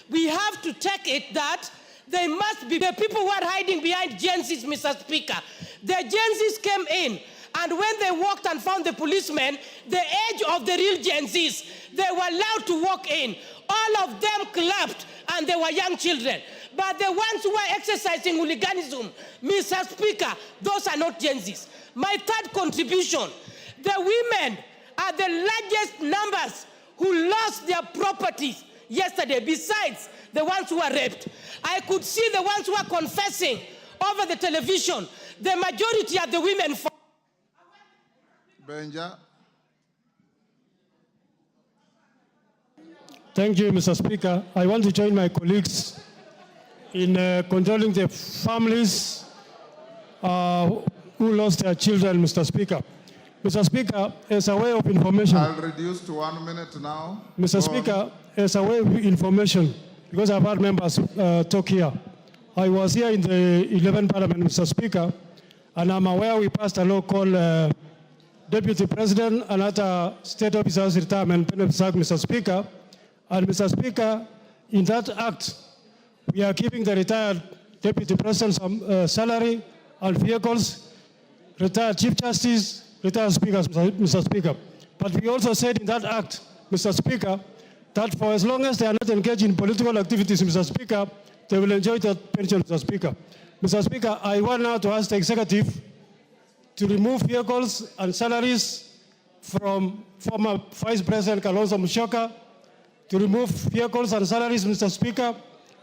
We have to take it that they must be the people who are hiding behind GenZs, Mr. Speaker. The GenZs came in, and when they walked and found the policemen, the age of the real GenZs, they were allowed to walk in. All of them clapped, and they were young children. But the ones who were exercising hooliganism, Mr. Speaker, those are not GenZs. My third contribution, the women are the largest numbers who lost their properties yesterday, besides the ones who were raped. I could see the ones who were confessing over the television. The majority are the women. Benja. Thank you, Mr. Speaker. I want to join my colleagues in condoling the families who lost their children, Mr. Speaker. Mr. Speaker, as a way of information... I'll reduce to 1 minute now. Mr. Speaker, as a way of information, because I've had members talk here, I was here in the 11th Parliament, Mr. Speaker, and I'm aware we passed a law called Deputy President and other state officers retirement benefits act, Mr. Speaker. And Mr. Speaker, in that act, we are giving the retired Deputy President some salary and vehicles, retired Chief Justice, retired Speakers, Mr. Speaker. But we also said in that act, Mr. Speaker, that for as long as they are not engaged in political activities, Mr. Speaker, they will enjoy that pension, Mr. Speaker. Mr. Speaker, I want now to ask the executive to remove vehicles and salaries from former Vice President Kalonzo Musyoka, to remove vehicles and salaries, Mr. Speaker,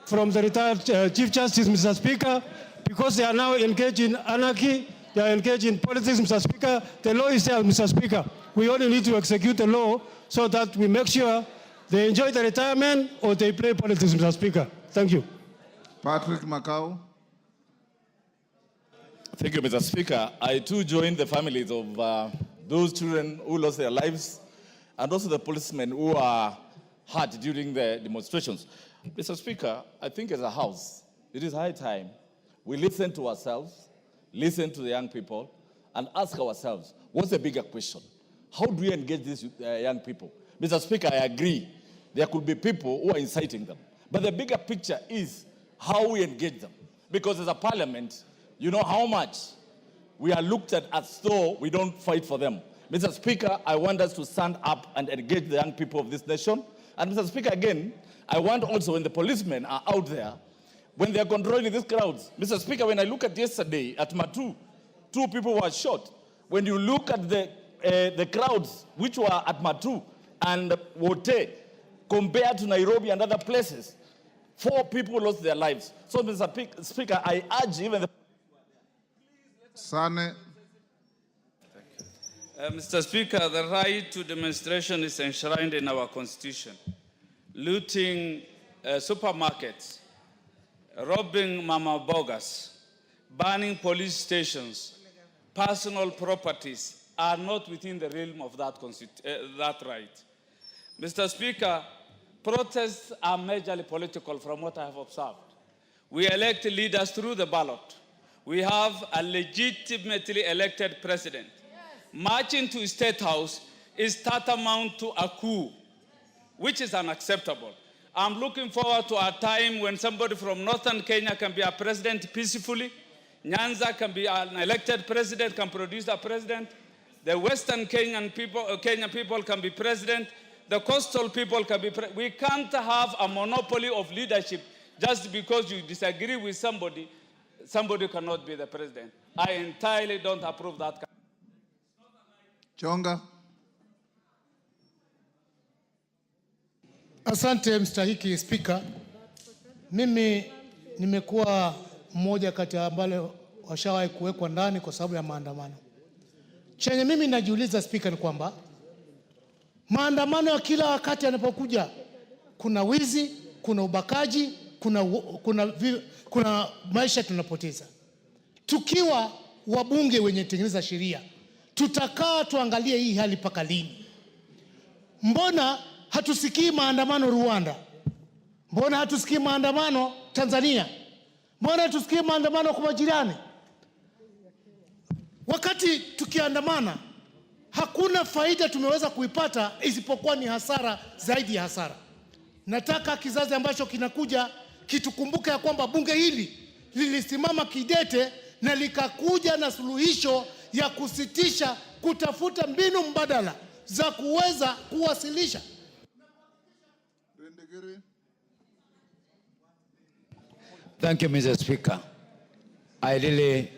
from the retired Chief Justice, Mr. Speaker, because they are now engaged in anarchy, they are engaged in politics, Mr. Speaker. The law is there, Mr. Speaker. We only need to execute the law so that we make sure they enjoy the retirement or they play politics, Mr. Speaker. Thank you. Patrick Macau. Thank you, Mr. Speaker. I too join the families of those children who lost their lives and also the policemen who are hurt during the demonstrations. Mr. Speaker, I think as a House, it is high time we listen to ourselves, listen to the young people, and ask ourselves, what's the bigger question? How do we engage these young people? Mr. Speaker, I agree. There could be people who are inciting them. But the bigger picture is how we engage them. Because as a parliament, you know how much we are looked at as though we don't fight for them. Mr. Speaker, I want us to stand up and engage the young people of this nation. And Mr. Speaker, again, I want also when the policemen are out there, when they are controlling these crowds. Mr. Speaker, when I look at yesterday at Matu, 2 people were shot. When you look at the crowds which were at Matu and Wote, compared to Nairobi and other places, 4 people lost their lives. So, Mr. Speaker, I urge even the... Sane. Mr. Speaker, the right to demonstration is enshrined in our Constitution. Looting supermarkets, robbing mama bogas, burning police stations, personal properties are not within the realm of that right. Mr. Speaker, protests are majorly political from what I have observed. We elect leaders through the ballot. We have a legitimately elected president. Marching to State House is tantamount to a coup, which is unacceptable. I'm looking forward to a time when somebody from northern Kenya can be a president peacefully. Nyanza can be an elected president, can produce a president. The western Kenyan people can be president. The coastal people can be president. We can't have a monopoly of leadership just because you disagree with somebody. Somebody cannot be the president. I entirely don't approve that. Chonga. Asante mstahiki Spika. Mimi nimekuwa mmoja kati ya ambao washawahi kuwekwa ndani kwa sababu ya maandamano. Chenye mimi najiuliza Spika ni kwamba maandamano ya kila wakati yanapokuja kuna wizi, kuna ubakaji, kuna maisha tunapoteza. Tukiwa wabunge wenye tengeneza sheria, tutakaa tuangalie hii hali paka lini? Mbona hatusikii maandamano Rwanda? Mbona hatusikii maandamano Tanzania? Mbona hatusikii maandamano kwa majirani? Wakati tukiandamana, hakuna faida tumeweza kuipata isipokuwa ni hasara zaidi ya hasara. Nataka kizazi ambacho kinakuja kitukumbuke ya kwamba bunge hili lilisimama kidete na likakuja na suluhisho ya kusitisha, kutafuta mbinu mbadala za kuweza kuwasilisha. Thank you, Mr. Speaker. I really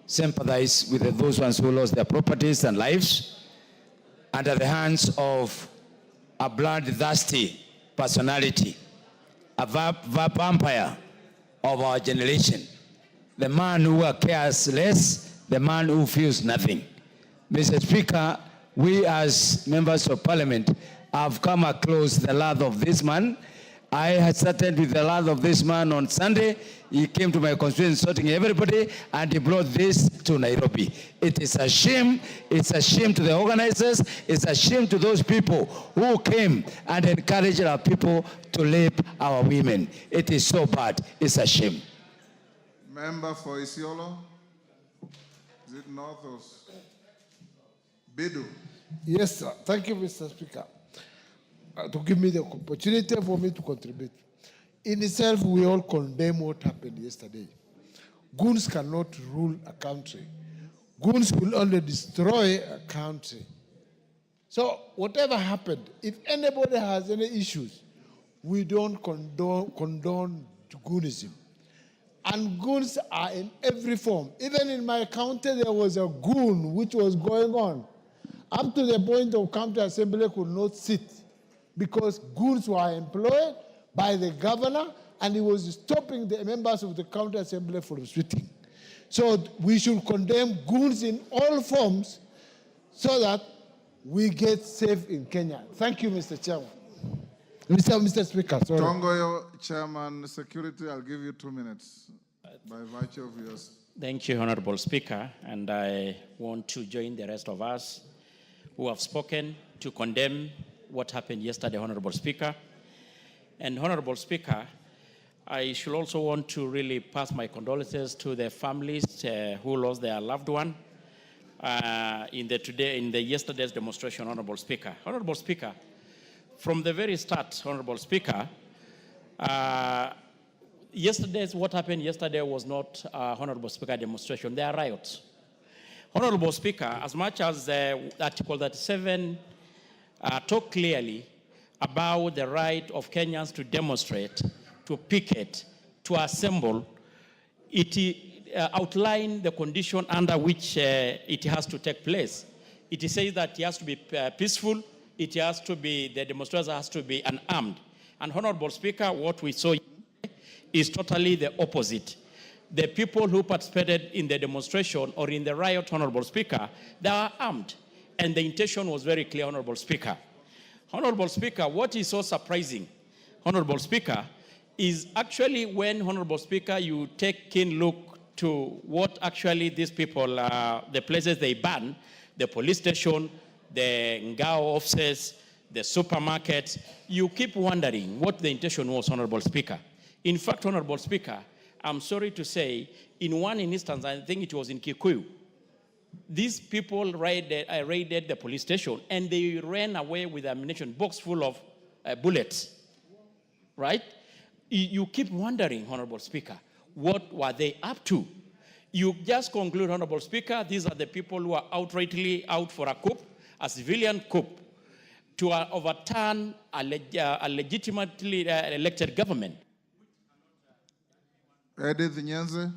sympathize with those ones who lost their properties and lives under the hands of a bloodthirsty personality, a vampire of our generation, the man who cares less, the man who feels nothing. Mr. Speaker, we as members of parliament have come across the wrath of this man. I had started with the wrath of this man on Sunday. He came to my constituency sorting everybody, and he brought this to Nairobi. It is a shame. It's a shame to the organizers. It's a shame to those people who came and encouraged our people to rape our women. It is so bad. It's a shame. Member for Isiolo. Is it North or Bidu? Yes, sir. Thank you, Mr. Speaker, to give me the opportunity for me to contribute. In itself, we all condemn what happened yesterday. Goons cannot rule a country. Goons will only destroy a country. So whatever happened, if anybody has any issues, we don't condone goonism. And goons are in every form. Even in my county, there was a goon which was going on, up to the point of county assembly could not sit, because goons were employed by the governor, and he was stopping the members of the county assembly from sitting. So we should condemn goons in all forms so that we get safe in Kenya. Thank you, Mr. Chairman. Mr. Speaker, sorry. Tongoyo, Chairman, Security, I'll give you 2 minutes by virtue of yours. Thank you, Honorable Speaker, and I want to join the rest of us who have spoken to condemn what happened yesterday, Honorable Speaker. And Honorable Speaker, I should also want to really pass my condolences to the families who lost their loved one in yesterday's demonstration, Honorable Speaker. Honorable Speaker, from the very start, Honorable Speaker, what happened yesterday was not, Honorable Speaker, demonstration. They are riots. Honorable Speaker, as much as Article 37 talk clearly about the right of Kenyans to demonstrate, to picket, to assemble, it outlined the condition under which it has to take place. It says that it has to be peaceful, it has to be, the demonstrators has to be unarmed. And Honorable Speaker, what we saw is totally the opposite. The people who participated in the demonstration or in the riot, Honorable Speaker, they are armed. And the intention was very clear, Honorable Speaker. Honorable Speaker, what is so surprising, Honorable Speaker, is actually when, Honorable Speaker, you take keen look to what actually these people, the places they ban, the police station, the Ngao offices, the supermarkets, you keep wondering what the intention was, Honorable Speaker. In fact, Honorable Speaker, I'm sorry to say, in one instance, I think it was in Kikuyu, these people raided the police station and they ran away with ammunition box full of bullets, right? You keep wondering, Honorable Speaker, what were they up to? You just conclude, Honorable Speaker, these are the people who are outrightly out for a coup, a civilian coup, to overturn a legitimately elected government. Edith GenZ,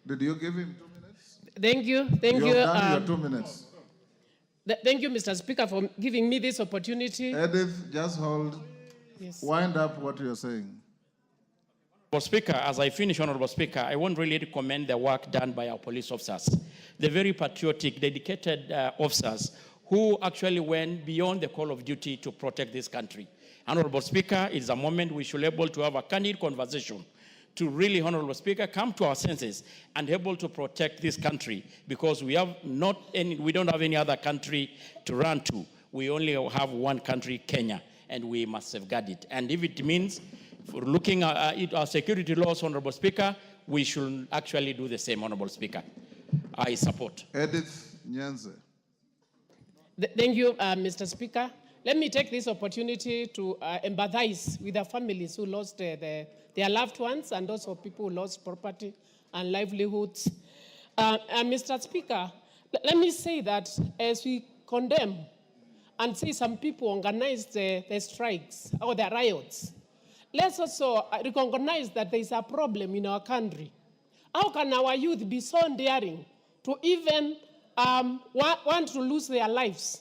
did you give him 2 minutes? Thank you. You have done your 2 minutes. Thank you, Mr. Speaker, for giving me this opportunity. Edith, just hold. Yes. Wind up what you're saying. Honorable Speaker, as I finish, Honorable Speaker, I want really to commend the work done by our police officers. The very patriotic, dedicated officers who actually went beyond the call of duty to protect this country. Honorable Speaker, it is a moment we should be able to have a candid conversation to really, Honorable Speaker, come to our senses and able to protect this country, because we don't have any other country to run to. We only have one country, Kenya, and we must safeguard it. And if it means for looking at our security laws, Honorable Speaker, we should actually do the same, Honorable Speaker. I support. Edith Nyanze. Thank you, Mr. Speaker. Let me take this opportunity to empathize with the families who lost their loved ones, and also people who lost property and livelihoods. Mr. Speaker, let me say that as we condemn and see some people organize the strikes or the riots, let's also recognize that there is a problem in our country. How can our youth be so daring to even want to lose their lives?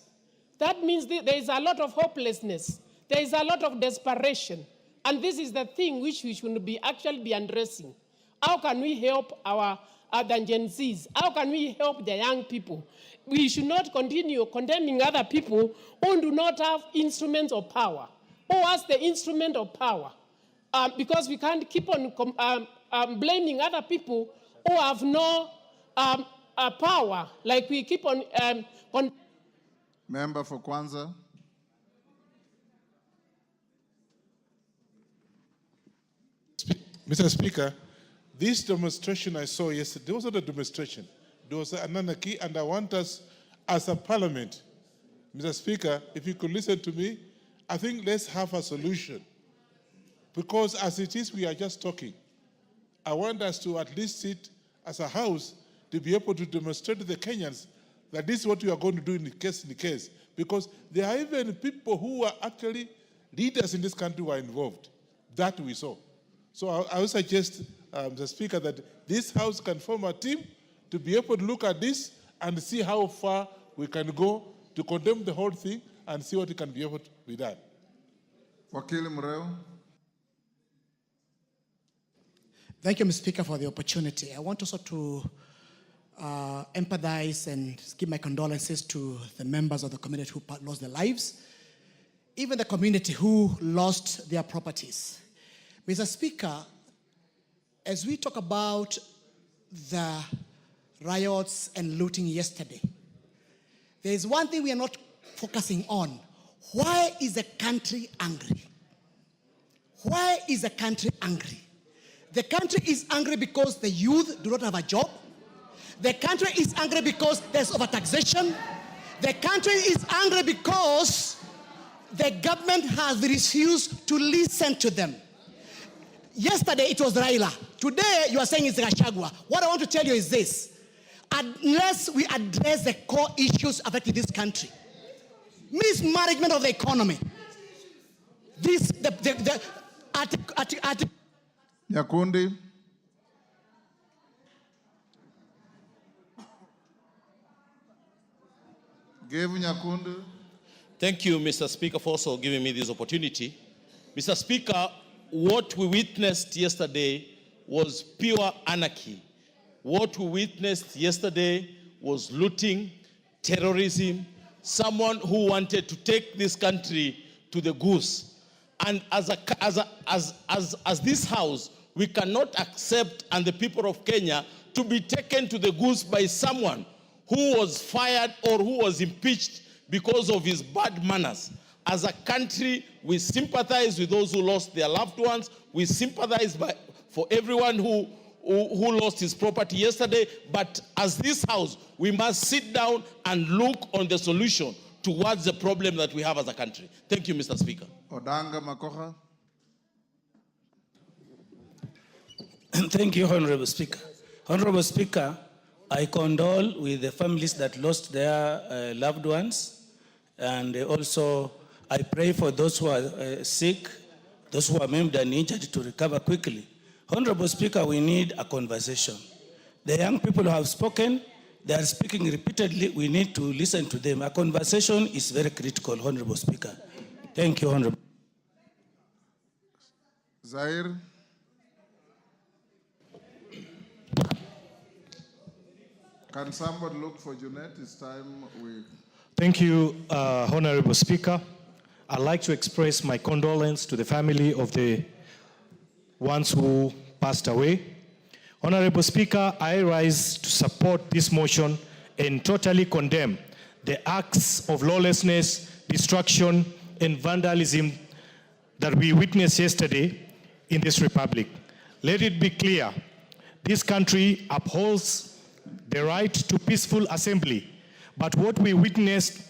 That means there is a lot of hopelessness. There is a lot of desperation. And this is the thing which we should actually be addressing. How can we help our Gen Zs? How can we help the young people? We should not continue condemning other people who do not have instruments of power. Who has the instrument of power? Because we can't keep on blaming other people who have no power, like we keep on... Member for Kwanza. Mr. Speaker, this demonstration I saw yesterday, there was not a demonstration. There was an anarchy, and I want us as a parliament, Mr. Speaker, if you could listen to me, I think let's have a solution. Because as it is, we are just talking. I want us to at least sit as a house to be able to demonstrate to the Kenyans that this is what we are going to do in case. Because there are even people who are actually leaders in this country who are involved. That we saw. So I would suggest, the Speaker, that this House can form a team to be able to look at this and see how far we can go to condemn the whole thing and see what it can be able to be done. Wakili Mureo. Thank you, Mr. Speaker, for the opportunity. I want also to empathize and give my condolences to the members of the community who lost their lives, even the community who lost their properties. Mr. Speaker, as we talk about the riots and looting yesterday, there is one thing we are not focusing on. Why is the country angry? Why is the country angry? The country is angry because the youth do not have a job. The country is angry because there's overtaxation. The country is angry because the government has refused to listen to them. Yesterday it was Raila. Today you are saying it's Gachagua. What I want to tell you is this. Unless we address the core issues affecting this country, mismanagement of the economy, Nyakundi. Nyakundi. Thank you, Mr. Speaker, for also giving me this opportunity. Mr. Speaker, what we witnessed yesterday was pure anarchy. What we witnessed yesterday was looting, terrorism, someone who wanted to take this country to the goose. And as this House, we cannot accept, and the people of Kenya, to be taken to the goose by someone who was fired or who was impeached because of his bad manners. As a country, we sympathize with those who lost their loved ones. We sympathize for everyone who lost his property yesterday. But as this House, we must sit down and look on the solution towards the problem that we have as a country. Thank you, Mr. Speaker. Odanga Makoha. Thank you, Honorable Speaker. Honorable Speaker, I condole with the families that lost their loved ones, and also I pray for those who are sick, those who are maimed and injured to recover quickly. Honorable Speaker, we need a conversation. The young people who have spoken, they are speaking repeatedly. We need to listen to them. A conversation is very critical, Honorable Speaker. Thank you, Honorable. Zaire. Can somebody look for Jeanette? It's time we... Thank you, Honorable Speaker. I'd like to express my condolence to the family of the ones who passed away. Honorable Speaker, I rise to support this motion and totally condemn the acts of lawlessness, destruction, and vandalism that we witnessed yesterday in this republic. Let it be clear, this country upholds the right to peaceful assembly, but what we witnessed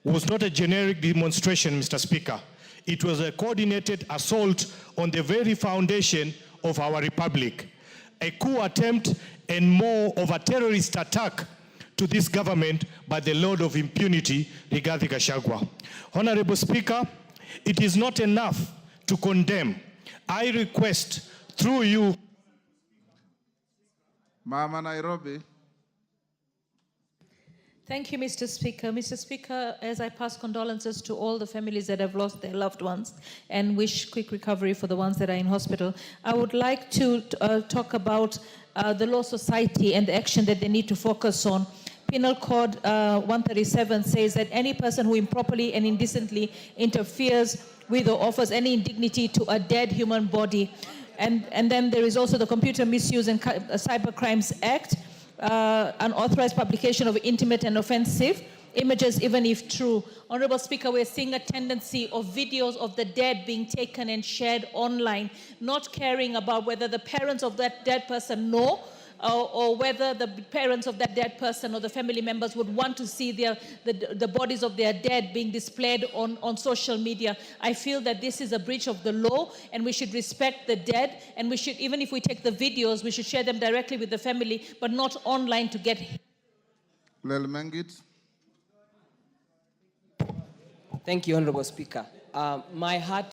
was not a generic demonstration, Mr. Speaker. It was a coordinated assault on the very foundation of our republic, a coup attempt and more of a terrorist attack to this government by the Lord of Impunity, Rigathi Gachagua. Honorable Speaker, it is not enough to condemn. I request through you. Mama Nairobi. Thank you, Mr. Speaker. Mr. Speaker, as I pass condolences to all the families that have lost their loved ones and wish quick recovery for the ones that are in hospital, I would like to talk about the Law Society and the action that they need to focus on. Penal Code 137 says that any person who improperly and indecently interferes with or offers any indignity to a dead human body. And then there is also the Computer Misuse and Cyber Crimes Act, unauthorized publication of intimate and offensive images, even if true. Honorable Speaker, we're seeing a tendency of videos of the dead being taken and shared online, not caring about whether the parents of that dead person know or whether the parents of that dead person or the family members would want to see the bodies of their dead being displayed on social media. I feel that this is a breach of the law, and we should respect the dead, and we should, even if we take the videos, we should share them directly with the family, but not online to get... Thank you, Honorable Speaker. My heart